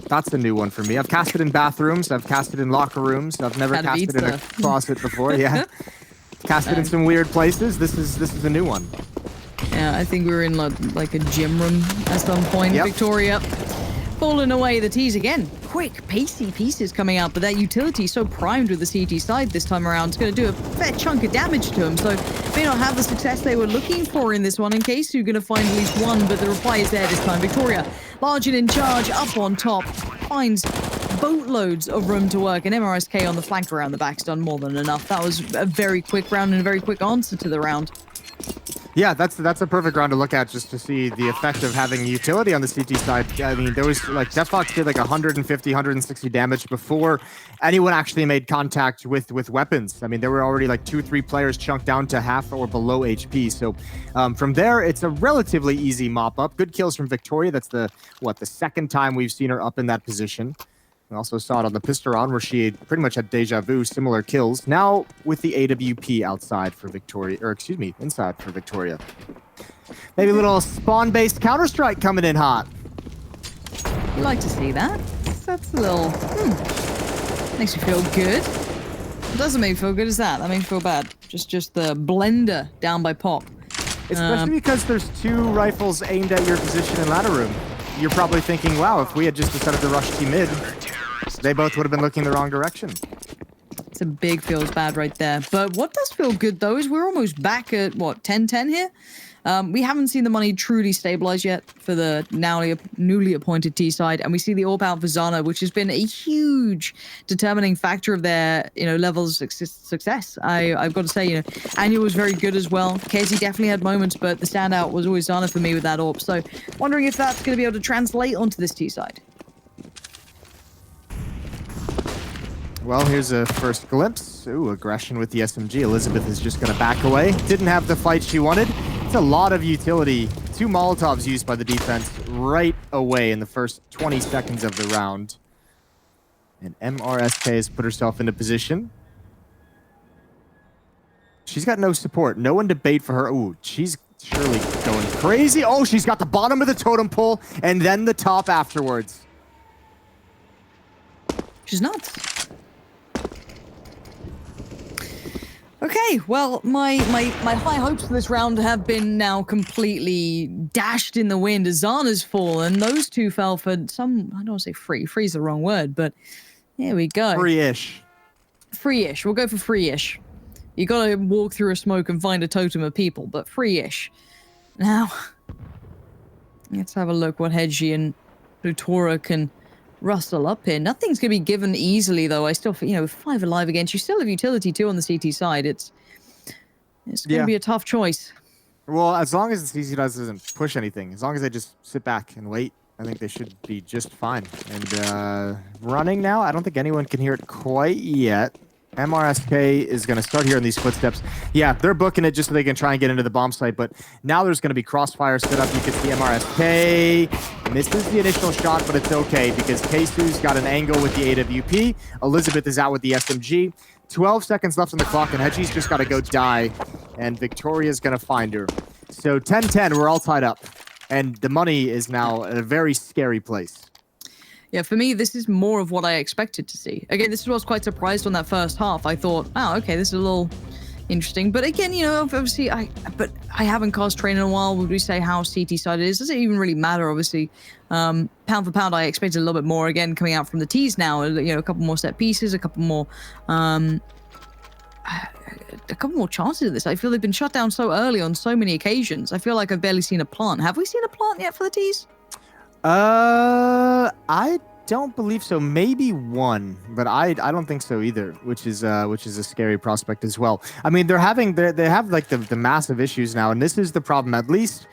That's a new one for me. I've casted in bathrooms. I've casted in locker rooms. I've never casted in a closet before. Yeah, casted in some weird places. This is a new one. Yeah, I think we were in like a gym room at some point. Yep. Victoria falling away the tees again. Quick, pacey pieces coming out, but that utility so primed with the CT side this time around. It's going to do a fair chunk of damage to him, so may not have the success they were looking for in this one. In case you're going to find at least one, but the reply is there this time. Victoria, large and in charge, up on top, finds boatloads of room to work, and MRSK on the flank around the back's done more than enough. That was a very quick round and a very quick answer to the round. Yeah, that's a perfect round to look at just to see the effect of having utility on the CT side. I mean, there was like DeftFox did like 150, 160 damage before anyone actually made contact with weapons. I mean, there were already like 2-3 players chunked down to half or below HP. So from there, it's a relatively easy mop up. Good kills from Victoria. That's the second time we've seen her up in that position. We also saw it on the pistol round where she pretty much had deja vu, similar kills. Now with the AWP inside for Victoria. Maybe a little spawn-based Counter-Strike coming in hot. You like to see that. That's a little, makes you feel good. It doesn't make me feel good, is that? That makes me feel bad. Just the blender down by Pop. Especially because there's 2 rifles aimed at your position in ladder room. You're probably thinking, wow, if we had just decided to rush T mid, they both would have been looking the wrong direction. It's a big feels bad right there. But what does feel good, though, is we're almost back at, 10-10 here? We haven't seen the money truly stabilize yet for the newly appointed T side, and we see the AWP out for Zana, which has been a huge determining factor of their, levels of success. I've got to say, Anya was very good as well. Casey definitely had moments, but the standout was always Zana for me with that AWP. So, wondering if that's going to be able to translate onto this T side. Well, here's a first glimpse. Ooh, aggression with the SMG. Elizabeth is just going to back away. Didn't have the fight she wanted. It's a lot of utility. 2 Molotovs used by the defense right away in the first 20 seconds of the round. And MRSK has put herself into position. She's got no support. No one to bait for her. Ooh, she's surely going crazy. Oh, she's got the bottom of the totem pole and then the top afterwards. She's nuts. Okay, well, my high hopes for this round have been now completely dashed in the wind as Zana's fallen. Those two fell for some, I don't want to say free. Free's the wrong word, but here we go. Free-ish. Free-ish. We'll go for free-ish. You gotta walk through a smoke and find a totem of people, but free-ish. Now, let's have a look what Hedgie and Lutora can rustle up here. Nothing's going to be given easily, though. I still, you know, 5 alive against you. Still have utility, too, on the CT side. It's going to be a tough choice. Well, as long as the CC doesn't push anything, as long as they just sit back and wait, I think they should be just fine. And running now, I don't think anyone can hear it quite yet. MRSK is going to start hearing these footsteps. Yeah, they're booking it just so they can try and get into the bomb site, but now there's going to be crossfire set up. You can see MRSK misses the initial shot, but it's okay because Keisu's got an angle with the AWP. Elizabeth is out with the SMG. 12 seconds left on the clock, and Hedgie's just got to go die, and Victoria's going to find her. So 10-10, we're all tied up, and the money is now at a very scary place. Yeah, for me, this is more of what I expected to see. Again, this is what I was quite surprised on that first half. I thought, oh, okay, this is a little interesting. But again, you know, obviously, I haven't cast train in a while. Would we say how CT side it is? Does it even really matter, obviously? Pound for pound, I expected a little bit more, again, coming out from the T's now. You know, a couple more set pieces, a couple more chances of this. I feel they've been shut down so early on so many occasions. I feel like I've barely seen a plant. Have we seen a plant yet for the T's? I don't believe so. Maybe one, but I don't think so either, which is a scary prospect as well. I mean, they have like the massive issues now, and this is the problem. At least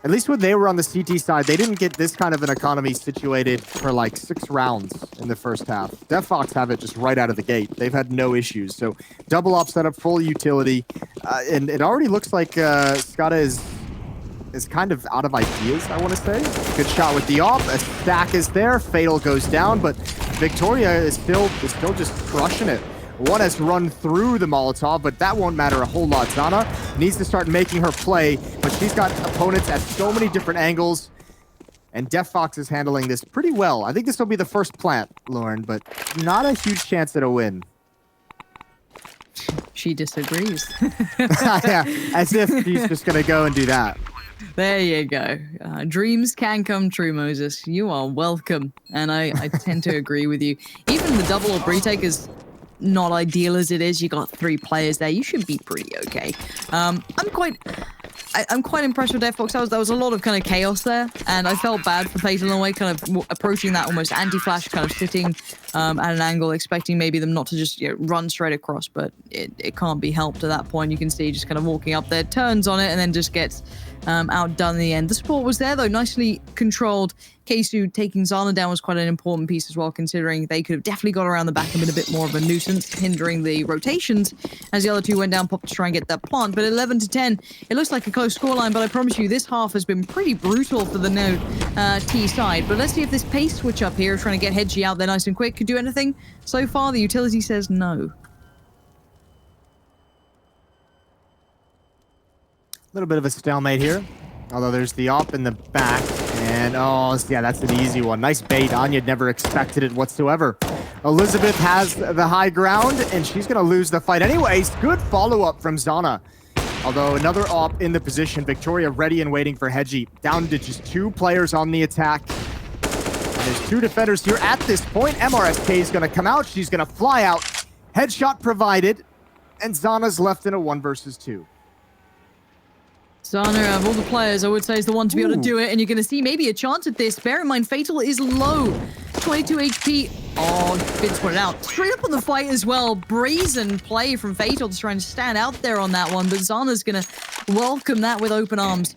when they were on the CT side, they didn't get this kind of an economy situated for like 6 rounds in the first half. DeftFox have it just right out of the gate. They've had no issues. So double op setup, full utility, and it already looks like SKADE is kind of out of ideas, I want to say. Good shot with the op. A stack is there. Fatal goes down, but Victoria is still just crushing it. One has run through the Molotov, but that won't matter a whole lot. Zana needs to start making her play, but she's got opponents at so many different angles, and DeftFox is handling this pretty well. I think this will be the first plant, Lauren, but not a huge chance at a win. She disagrees. Yeah, as if she's just going to go and do that. There you go. Dreams can come true, Moses. You are welcome. And I tend to agree with you. Even the double or retake is not ideal as it is. You got 3 players there. You should be pretty okay. I'm quite impressed with DeftFox. There was a lot of kind of chaos there, and I felt bad for Fatal in a way, kind of approaching that almost anti-flash, kind of sitting at an angle, expecting maybe them not to just run straight across, but it can't be helped at that point. You can see just kind of walking up there, turns on it, and then just gets outdone in the end. The support was there, though, nicely controlled. Keisu taking Zana down was quite an important piece as well, considering they could have definitely got around the back and been a bit more of a nuisance, hindering the rotations as the other two went down, popped to try and get that plant. But 11-10, it looks like a close scoreline, but I promise you, this half has been pretty brutal for the T side. But let's see if this pace switch up here, trying to get Hedgie out there nice and quick, could do anything. So far, the utility says no. A little bit of a stalemate here, although there's the op in the back, and oh yeah, that's an easy one. Nice bait. Anya never expected it whatsoever. Elizabeth has the high ground, and she's gonna lose the fight anyways. Good follow-up from Zana. Although another op in the position, Victoria ready and waiting for Hedgie. Down to just 2 players on the attack. And there's 2 defenders here at this point. MRSK is gonna come out. She's gonna fly out. Headshot provided, and Zana's left in a 1 versus 2. Zana, of all the players, I would say is the one to be able to do it, and you're going to see maybe a chance at this. Bear in mind, Fatal is low. 22 HP. Oh, Vince put it out. Straight up on the fight as well. Brazen play from Fatal to try and stand out there on that one, but Zana's going to welcome that with open arms.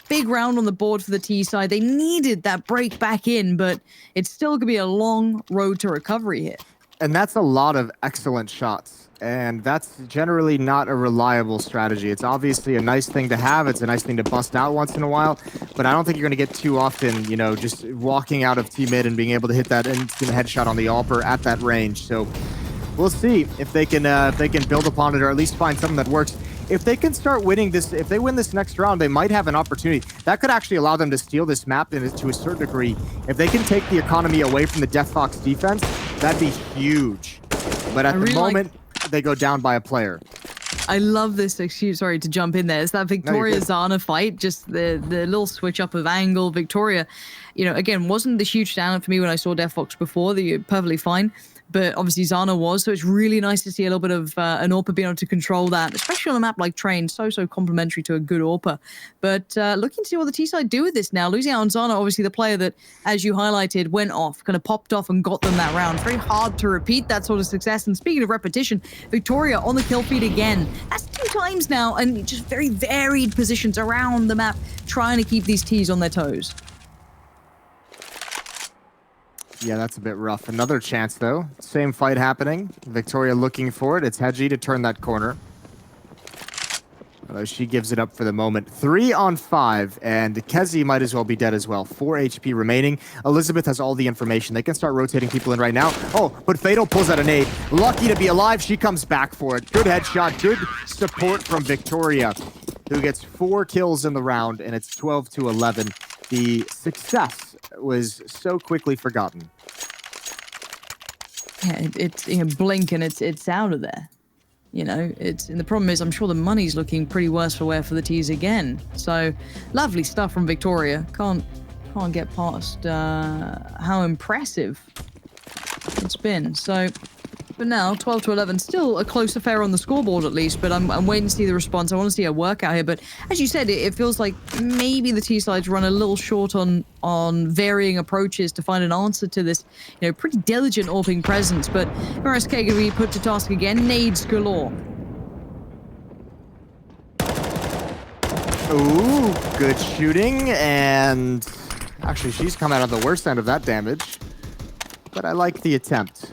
Big round on the board for the T side. They needed that break back in, but it's still going to be a long road to recovery here. And that's a lot of excellent shots. And that's generally not a reliable strategy. It's obviously a nice thing to have. It's a nice thing to bust out once in a while. But I don't think you're going to get too often, you know, just walking out of T-mid and being able to hit that instant headshot on the AWPer at that range. So we'll see if they can build upon it, or at least find something that works. If they can start winning this, if they win this next round, they might have an opportunity. That could actually allow them to steal this map to a certain degree. If they can take the economy away from the DeftFox defense, that'd be huge. But at the moment, they go down by a player. I love this excuse. Sorry to jump in there. It's that Victoria Zana fight, just the little switch up of angle. Victoria, you know, again, wasn't the huge standout for me when I saw DeftFox before. They're perfectly fine. But obviously Zana was, so it's really nice to see a little bit of an AWPer being able to control that, especially on a map like Train, so complementary to a good AWPer. But looking to see what the T-side do with this now. Losing out on Zana, obviously the player that, as you highlighted, went off, kind of popped off and got them that round. Very hard to repeat that sort of success. And speaking of repetition, Victoria on the kill feed again. That's 2 times now, and just very varied positions around the map, trying to keep these Ts on their toes. Yeah, that's a bit rough. Another chance, though. Same fight happening. Victoria looking for it. It's Hedgie to turn that corner. Although she gives it up for the moment. 3 on 5, and Kezi might as well be dead as well. 4 HP remaining. Elizabeth has all the information. They can start rotating people in right now. Oh, but Fatal pulls out a nade. Lucky to be alive. She comes back for it. Good headshot. Good support from Victoria, who gets 4 kills in the round, and it's 12-11. The success was so quickly forgotten. Yeah, it's you know, blink and it's out of there. You know, and the problem is I'm sure the money's looking pretty worse for wear for the T's again. So lovely stuff from Victoria. Can't get past how impressive it's been. So but now 12-11, still a close affair on the scoreboard at least, but I'm waiting to see the response. I want to see a workout here, but as you said, it feels like maybe the T-sides run a little short on varying approaches to find an answer to this, you know, pretty diligent AWPing presence. But SKADE going to be put to task again. Nades galore. Ooh, good shooting, and actually she's come out on the worst end of that damage, but I like the attempt.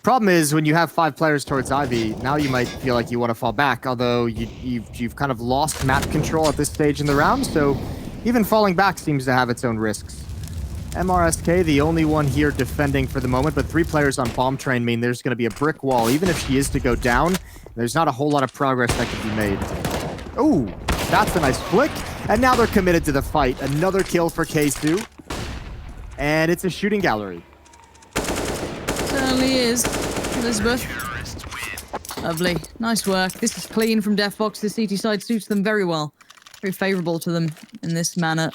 Problem is, when you have 5 players towards Ivy, now you might feel like you want to fall back, although you've kind of lost map control at this stage in the round, so even falling back seems to have its own risks. MRSK, the only one here defending for the moment, but 3 players on Bomb Train mean there's going to be a brick wall. Even if she is to go down, there's not a whole lot of progress that can be made. Ooh, that's a nice flick, and now they're committed to the fight. Another kill for Keisu, and it's a shooting gallery. Certainly is, Elizabeth. Lovely, nice work. This is clean from DeftFox. The CT side suits them very well. Very favorable to them in this manner.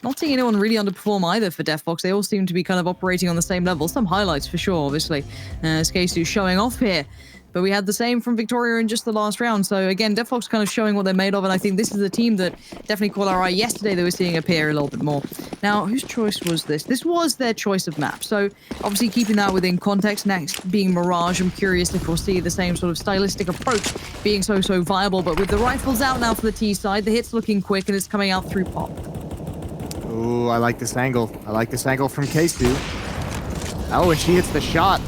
Not seeing anyone really underperform either for DeftFox. They all seem to be kind of operating on the same level. Some highlights for sure, obviously. SKADE showing off here. But we had the same from Victoria in just the last round. So again, DeftFox kind of showing what they're made of. And I think this is a team that definitely caught our eye yesterday. They were seeing appear a little bit more. Now, whose choice was this? This was their choice of map. So obviously keeping that within context. Next being Mirage. I'm curious if we'll see the same sort of stylistic approach being so viable. But with the rifles out now for the T side, the hit's looking quick and it's coming out through pop. Ooh, I like this angle. I like this angle from Keisu. Oh, and she hits the shot.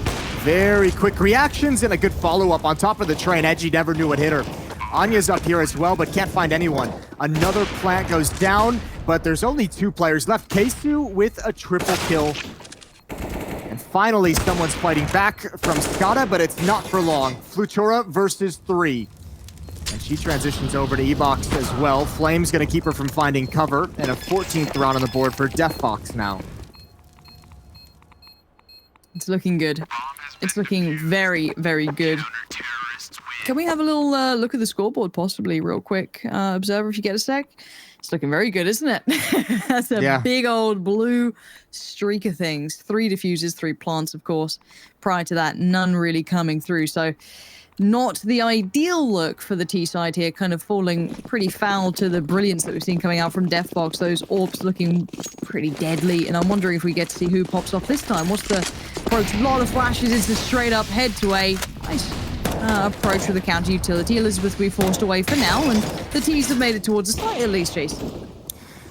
Very quick reactions and a good follow-up on top of the train. Edgy never knew what hit her. Anya's up here as well, but can't find anyone. Another plant goes down, but there's only 2 players left. Keisu with a triple kill. And finally, someone's fighting back from SKADE, but it's not for long. Flutura versus 3. And she transitions over to E-Box as well. Flame's going to keep her from finding cover, and a 14th round on the board for DeftFox now. It's looking good. It's looking very good. Can we have a little look at the scoreboard possibly real quick? Observer, if you get a sec. It's looking very good, isn't it? That's a big old blue streak of things. 3 diffusers, 3 plants, of course. Prior to that, none really coming through. So not the ideal look for the T side here, kind of falling pretty foul to the brilliance that we've seen coming out from DeftFox. Those AWPs looking pretty deadly, and I'm wondering if we get to see who pops off this time. What's the approach? A lot of flashes. It's a straight up head to A. Nice approach with the counter utility. Elizabeth we forced away for now, and the T's have made it towards the site at least, Jason.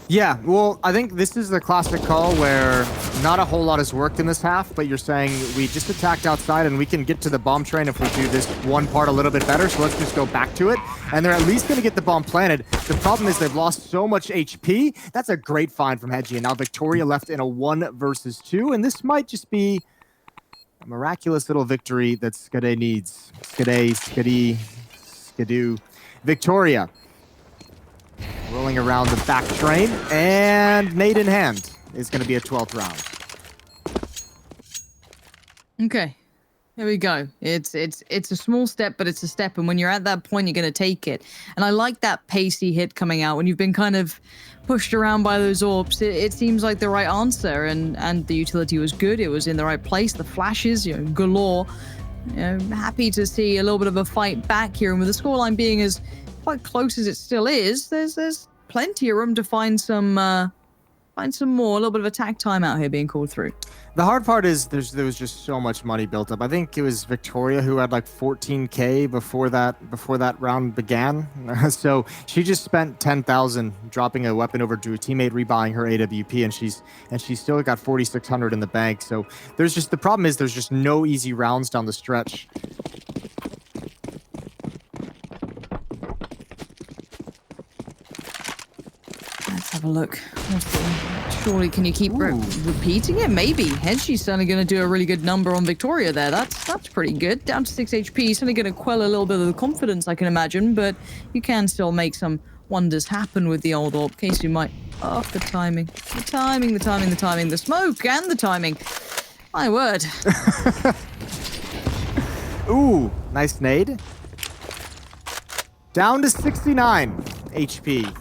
Yeah, well, I think this is the classic call where not a whole lot has worked in this half, but you're saying we just attacked outside and we can get to the bomb train if we do this one part a little bit better, so let's just go back to it. And they're at least going to get the bomb planted. The problem is they've lost so much HP. That's a great find from Hedgie, and now Victoria left in a 1 versus 2, and this might just be a miraculous little victory that SKADE needs. SKADE. Victoria rolling around the back train, and nade in hand is going to be a 12th round. Okay. Here we go. It's a small step, but it's a step. And when you're at that point, you're going to take it. And I like that pacey hit coming out when you've been kind of pushed around by those orbs. It seems like the right answer, and the utility was good. It was in the right place. The flashes, galore. Happy to see a little bit of a fight back here. And with the scoreline being as quite close as it still is, there's plenty of room to find some more. A little bit of attack time out here being called through. The hard part is there was just so much money built up. I think it was Victoria who had like 14K before that round began. So she just spent 10,000 dropping a weapon over to a teammate, rebuying her AWP, and she's still got 4,600 in the bank. So the problem is there's just no easy rounds down the stretch. Let's have a look. Surely, can you keep repeating it? Maybe. Hedgie's certainly going to do a really good number on Victoria there. That's pretty good. Down to 6 HP. Certainly going to quell a little bit of the confidence, I can imagine, but you can still make some wonders happen with the old orb. Case you might... Oh, the timing. The timing. The smoke and the timing. My word. Ooh, nice nade. Down to 69 HP.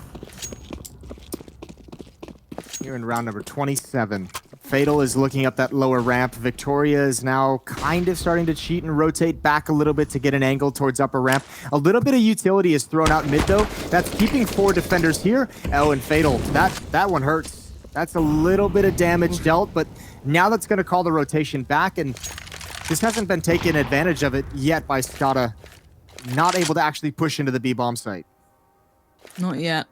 Here in round number 27. Fatal is looking up that lower ramp. Victoria is now kind of starting to cheat and rotate back a little bit to get an angle towards upper ramp. A little bit of utility is thrown out mid, though. That's keeping 4 defenders here. Oh, and Fatal. That one hurts. That's a little bit of damage dealt, but now that's going to call the rotation back, and this hasn't been taken advantage of it yet by SKADE. Not able to actually push into the B-bomb site. Not yet.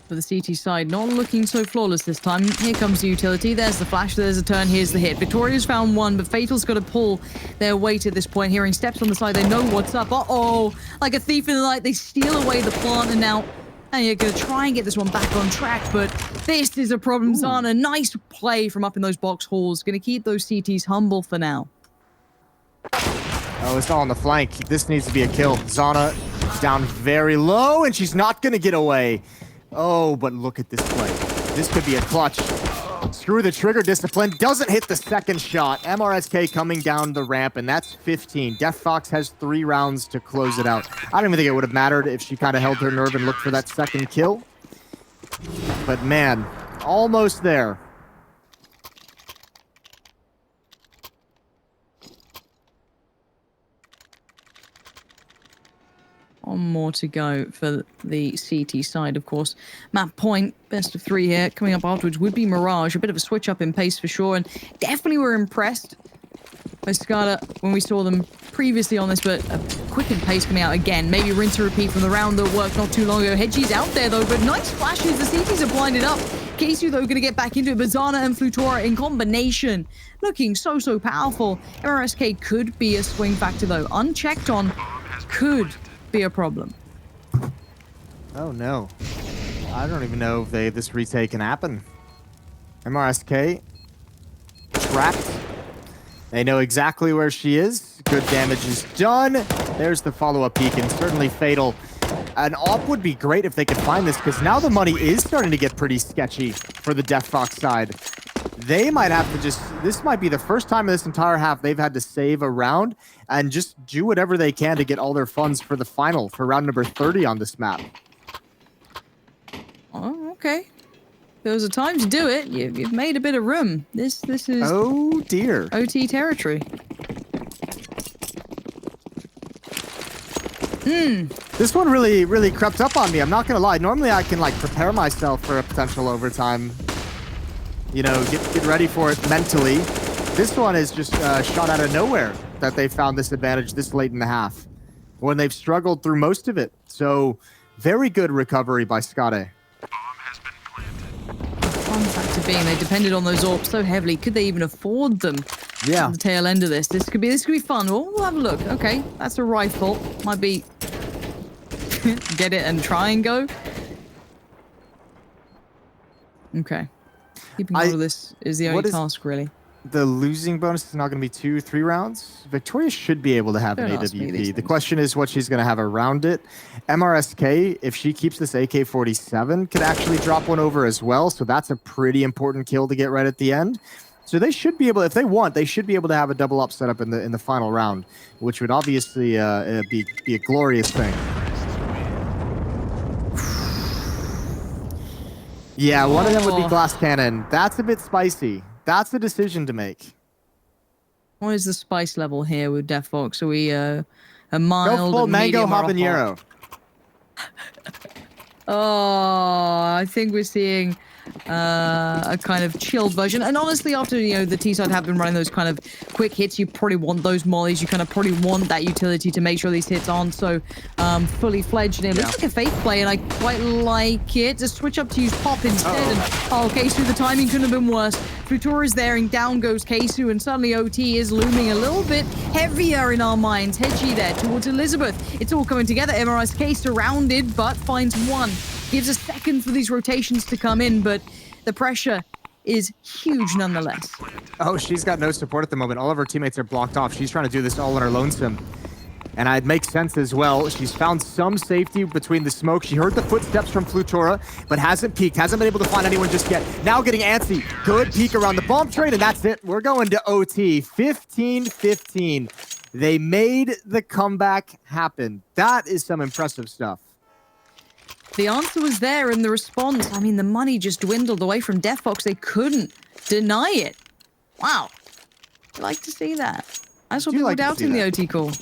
For the CT side, not looking so flawless this time. Here comes the utility. There's the flash. There's the turn. Here's the hit. Victoria's found one, but Fatal's got to pull their weight at this point. Hearing steps on the side, they know what's up. Uh-oh. Like a thief in the night, they steal away the plant, and now you're going to try and get this one back on track, but this is a problem. Zana, nice play from up in those box halls. Going to keep those CTs humble for now. Oh, it's all on the flank. This needs to be a kill. Zana down very low, and she's not going to get away. Oh, but look at this play. This could be a clutch. Screw the trigger discipline. Doesn't hit the second shot. MRSK coming down the ramp, and that's 15. DeftFox has 3 rounds to close it out. I don't even think it would have mattered if she kind of held her nerve and looked for that second kill. But man, almost there. One more to go for the CT side, of course. Map point, best of 3 here. Coming up afterwards would be Mirage. A bit of a switch up in pace for sure, and definitely were impressed by SKADE when we saw them previously on this, but a quickened pace coming out again. Maybe rinse and repeat from the round that worked not too long ago. Hedgie's out there, though, but nice flashes. The CTs are blinded up. Kesu, though, going to get back into it. Bazana and Flutora in combination. Looking so powerful. MRSK could be a swing factor, though. Unchecked on could be a problem. Oh no. I don't even know if this retake can happen. MRSK trapped. They know exactly where she is. Good damage is done. There's the follow-up peek, and certainly Fatal. An AWP would be great if they could find this, because now the money is starting to get pretty sketchy for the DeftFox side. They might have to this might be the first time in this entire half they've had to save a round and just do whatever they can to get all their funds for the final, for round number 30 on this map. Oh, okay. There was a time to do it. You've made a bit of room. This is... Oh, dear. OT territory. This one really crept up on me. I'm not going to lie. Normally I can, like, prepare myself for a potential overtime. You know, get ready for it mentally. This one is just shot out of nowhere that they found this advantage this late in the half when they've struggled through most of it. So, very good recovery by SKADE. Fun factor being they depended on those AWPs so heavily. Could they even afford them? Yeah. At the tail end of this. This could be fun. We'll have a look. Okay, that's a rifle. Might be get it and try and go. Okay. Keeping hold of this is the only task, really. The losing bonus is not going to be 2-3 rounds. Victoria should be able to have an AWP. The question is what she's going to have around it. MRSK, if she keeps this AK-47, could actually drop one over as well. So that's a pretty important kill to get right at the end. So they should be able, if they want, they should be able to have a double up setup in the final round, which would obviously be a glorious thing. Yeah, one of them would be glass cannon. That's a bit spicy. That's a decision to make. What is the spice level here with DeftFox? Are we a mild, Go full a mango medium, or a habanero. Oh, I think we're seeing a kind of chilled version. And honestly, after, you know, the T-side have been running those kind of quick hits, you probably want those mollies. You kind of probably want that utility to make sure these hits aren't so fully fledged. And it looks like a fake play, and I quite like it. To switch up to use pop instead. And, Keisu, the timing couldn't have been worse. Futura is there, and down goes Keisu, and suddenly OT is looming a little bit heavier in our minds. Hedgie there towards Elizabeth. It's all coming together. MRSK surrounded, but finds one. Gives a second for these rotations to come in, but the pressure is huge nonetheless. Oh, she's got no support at the moment. All of her teammates are blocked off. She's trying to do this all on her lonesome. And it makes sense as well. She's found some safety between the smoke. She heard the footsteps from Flutura, but hasn't peeked. Hasn't been able to find anyone just yet. Now getting antsy. Good peek around the bomb train, and that's it. We're going to OT. 15-15. They made the comeback happen. That is some impressive stuff. The answer was there in the response. I mean, the money just dwindled away from DeftFox. They couldn't deny it. Wow. I like to see that. I saw people doubting the OT call.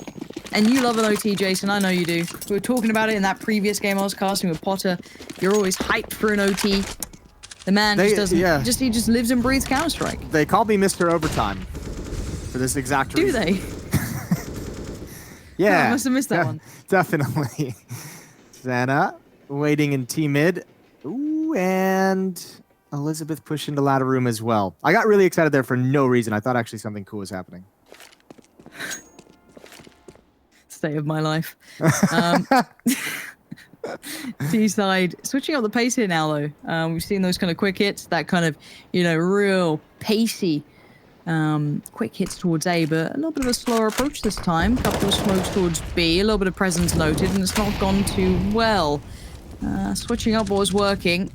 And you love an OT, Jason. I know you do. We were talking about it in that previous game I was casting with Potter. You're always hyped for an OT. The man just doesn't. Yeah. He just lives and breathes Counter-Strike. They call me Mr. Overtime for this exact reason. Do they? Yeah. Oh, I must have missed that one. Definitely. Xana waiting in T-mid. Ooh, and Elizabeth pushed into ladder room as well. I got really excited there for no reason. I thought actually something cool was happening. State of my life. T-side switching up the pace here now, though. We've seen those kind of quick hits, that kind of, you know, real pacey quick hits towards A, but a little bit of a slower approach this time. A couple of smokes towards B, a little bit of presence noted, and it's not gone too well. Switching up was working.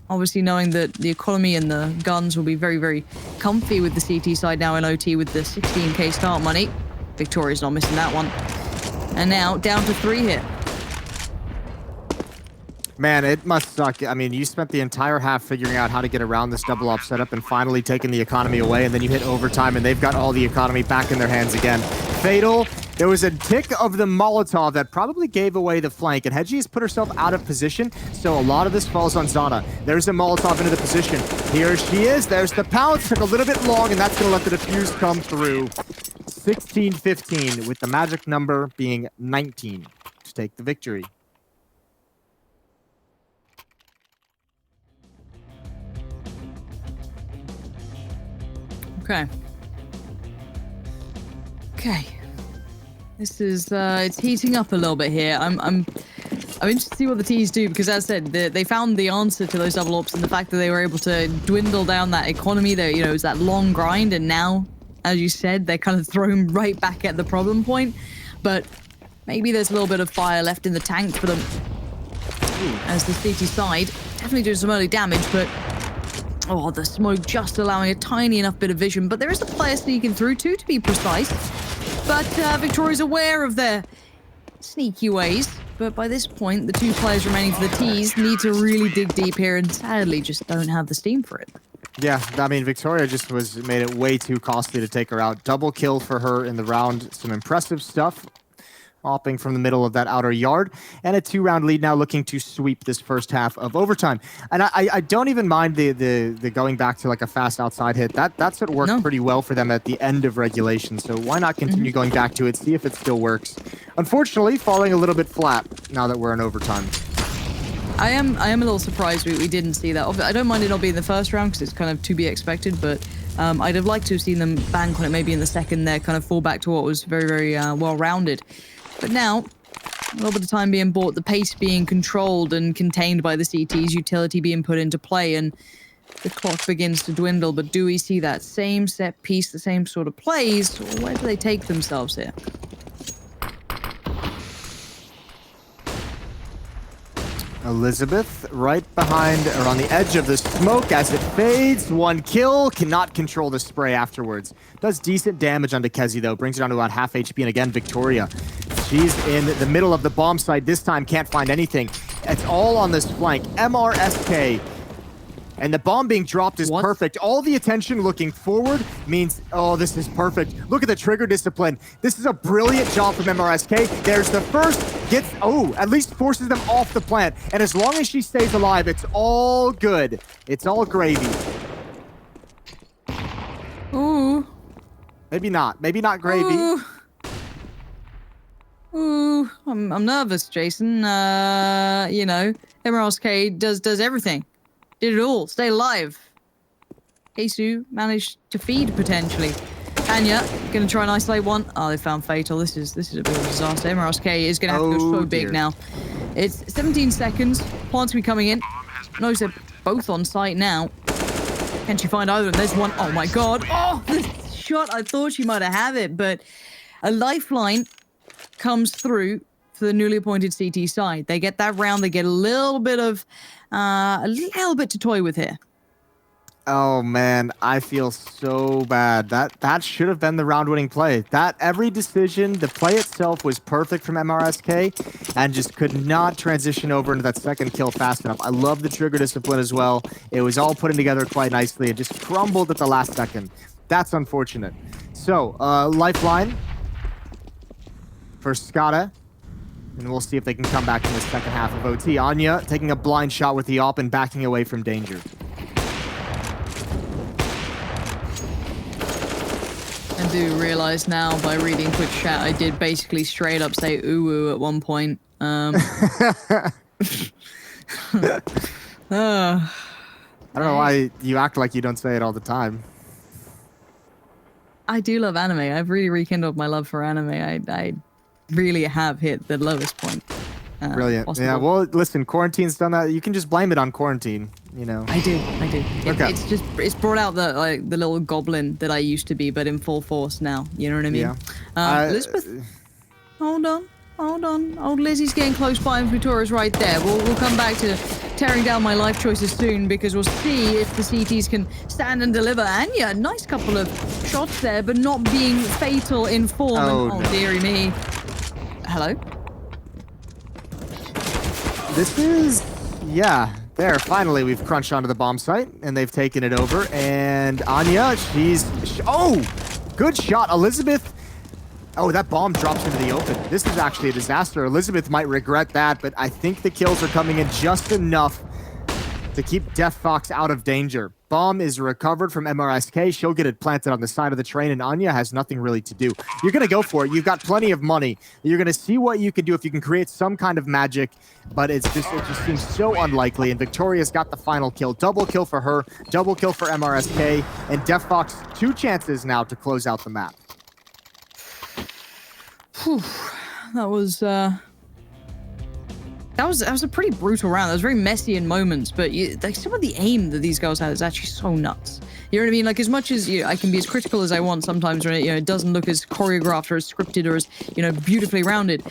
Obviously knowing that the economy and the guns will be very, very comfy with the CT side now in OT with the 16k start money. Victoria's not missing that one. And now down to 3 here. Man, it must suck. I mean, you spent the entire half figuring out how to get around this double op setup and finally taking the economy away, and then you hit overtime and they've got all the economy back in their hands again. Fatal. There was a tick of the Molotov that probably gave away the flank, and Hedgie has put herself out of position, so a lot of this falls on Xana. There's a Molotov into the position. Here she is. There's the pounce. Took a little bit long, and that's going to let the defuse come through. 16-15, with the magic number being 19 to take the victory. Okay. This is it's heating up a little bit here. I'm interested to see what the T's do, because as I said, they found the answer to those double ops and the fact that they were able to dwindle down that economy. There, you know, it was that long grind, and now, as you said, they're kind of thrown right back at the problem point. But maybe there's a little bit of fire left in the tank for them. As the CT side definitely doing some early damage, but the smoke just allowing a tiny enough bit of vision. But there is a player sneaking through too, to be precise. But Victoria's aware of their sneaky ways. But by this point, the 2 players remaining for the T's need to really dig deep here, and sadly just don't have the steam for it. Yeah, I mean, Victoria just made it way too costly to take her out. Double kill for her in the round. Some impressive stuff. Hopping from the middle of that outer yard, and a 2-round lead now, looking to sweep this first half of overtime. And I don't even mind the going back to like a fast outside hit. That's what worked pretty well for them at the end of regulation. So why not continue going back to it, see if it still works? Unfortunately, falling a little bit flat now that we're in overtime. I am a little surprised we didn't see that. I don't mind it not being the first round because it's kind of to be expected, but I'd have liked to have seen them bank on it maybe in the second there, kind of fall back to what was very, very well-rounded. But now, a little bit of time being bought, the pace being controlled and contained by the CTs, utility being put into play, and the clock begins to dwindle. But do we see that same set piece, the same sort of plays, or where do they take themselves here? Elizabeth right behind or on the edge of the smoke as it fades. 1 kill, cannot control the spray afterwards. Does decent damage onto Kezi though, brings it down to about half HP. And again, Victoria, she's in the middle of the bomb site. This time can't find anything. It's all on this flank. MRSK. And the bomb being dropped is perfect. All the attention looking forward means, oh, this is perfect. Look at the trigger discipline. This is a brilliant job from MRSK. There's the first, gets, at least forces them off the plant. And as long as she stays alive, it's all good. It's all gravy. Ooh. Maybe not. Maybe not gravy. Ooh. I'm nervous, Jason. You know, MRSK does everything. Did it all. Stay alive. Keisu managed to feed potentially. Anya gonna try and isolate one. Oh, they found Fatal. This is a bit of a disaster. MRSK is gonna have to go so big now. It's 17 seconds. Plants will be coming in. Knows they're both on site now. Can she find either? And there's one. Oh my god. Oh, the shot. I thought she might have it, but a lifeline comes through for the newly appointed CT side. They get that round. They get a little bit to toy with here. Oh man, I feel so bad. That should have been the round-winning play. That every decision, the play itself was perfect from MRSK, and just could not transition over into that second kill fast enough. I love the trigger discipline as well. It was all putting together quite nicely. It just crumbled at the last second. That's unfortunate. So, lifeline for SKADE. And we'll see if they can come back in the second half of OT. Anya taking a blind shot with the AWP and backing away from danger. I do realize now by reading Twitch chat, I did basically straight up say ooh at one point. I don't know why you act like you don't say it all the time. I do love anime. I've really rekindled my love for anime. I really have hit the lowest point. Brilliant. Possible. Yeah, well, listen, quarantine's done that. You can just blame it on quarantine, you know. I do. Okay. It's brought out the little goblin that I used to be, but in full force now. You know what I mean? Yeah. Elizabeth, hold on. Old Lizzie's getting close by, and Victoria's right there. We'll come back to tearing down my life choices soon, because we'll see if the CTs can stand and deliver. Anya, nice couple of shots there, but not being fatal in form. Oh, no. Dearie me. Hello? This is, yeah, there. Finally, we've crunched onto the bomb site, and they've taken it over. And Anya, good shot. Elizabeth, that bomb drops into the open. This is actually a disaster. Elizabeth might regret that, but I think the kills are coming in just enough to keep DeftFox out of danger. Bomb is recovered from MRSK. She'll get it planted on the side of the train, and Anya has nothing really to do. You're going to go for it. You've got plenty of money. You're going to see what you can do if you can create some kind of magic, but it just seems so unlikely, and Victoria's got the final kill. Double kill for her, double kill for MRSK, and DeftFox 2 chances now to close out the map. Whew. That was a pretty brutal round. That was very messy in moments, but like some of the aim that these girls had is actually so nuts. You know what I mean? Like, as much as I can be as critical as I want sometimes when it doesn't look as choreographed or as scripted or as beautifully rounded,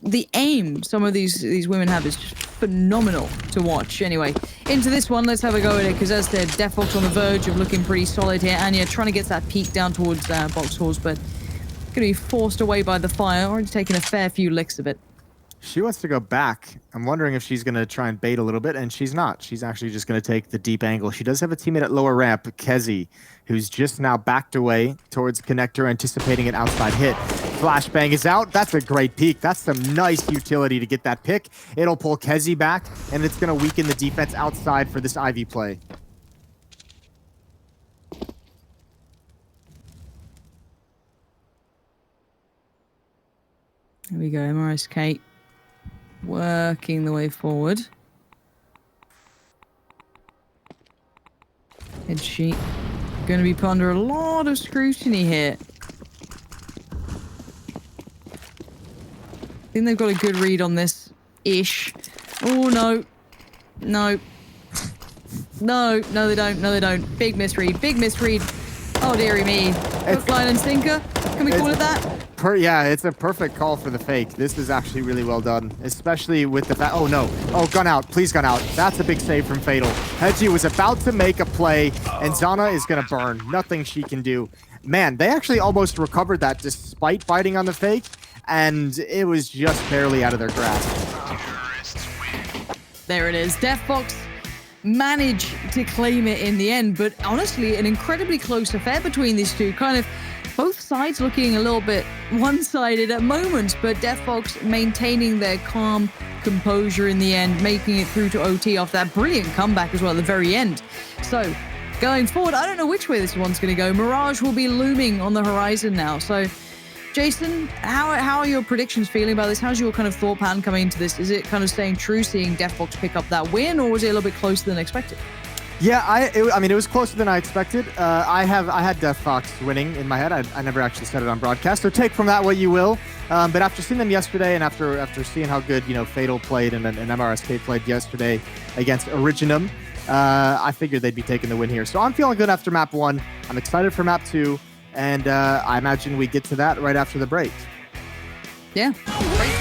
the aim some of these women have is just phenomenal to watch. Anyway, into this one, let's have a go at it, because as said, DeftFox on the verge of looking pretty solid here. Anya trying to get that peak down towards box halls, but going to be forced away by the fire. Already taking a fair few licks of it. She wants to go back. I'm wondering if she's going to try and bait a little bit, and she's not. She's actually just going to take the deep angle. She does have a teammate at lower ramp, Kezi, who's just now backed away towards connector, anticipating an outside hit. Flashbang is out. That's a great peek. That's some nice utility to get that pick. It'll pull Kezi back, and it's going to weaken the defense outside for this Ivy play. Here we go, MRSK working the way forward. Head sheet going to be put under a lot of scrutiny here. I think they've got a good read on this ish. Oh no, no, no, no, they don't. No, they don't. Big misread. Big misread. Oh dearie me. It's- Hook, line, and sinker. Can we call it that? Yeah, it's a perfect call for the fake. This is actually really well done, especially with the fact. Oh no! Oh, gun out! Please gun out! That's a big save from Fatal. Hedgie was about to make a play, and Zana is gonna burn. Nothing she can do. Man, they actually almost recovered that despite biting on the fake, and it was just barely out of their grasp. There it is. DeftFox managed to claim it in the end, but honestly, an incredibly close affair between these two. Kind of both sides looking a little bit one-sided at moments, but DeftFox maintaining their calm composure in the end, making it through to OT off that brilliant comeback as well at the very end. So going forward, I don't know which way this one's going to go. Mirage will be looming on the horizon now. So Jason, how are your predictions feeling about this? How's your kind of thought pattern coming into this? Is it kind of staying true, seeing DeftFox pick up that win, or was it a little bit closer than expected? Yeah, I mean, it was closer than I expected. I had DeftFox winning in my head. I never actually said it on broadcast, so take from that what you will. But after seeing them yesterday, and after seeing how good Fatal played and MRSK played yesterday against Originum, I figured they'd be taking the win here. So I'm feeling good after map 1. I'm excited for map 2, and I imagine we get to that right after the break. Yeah, great.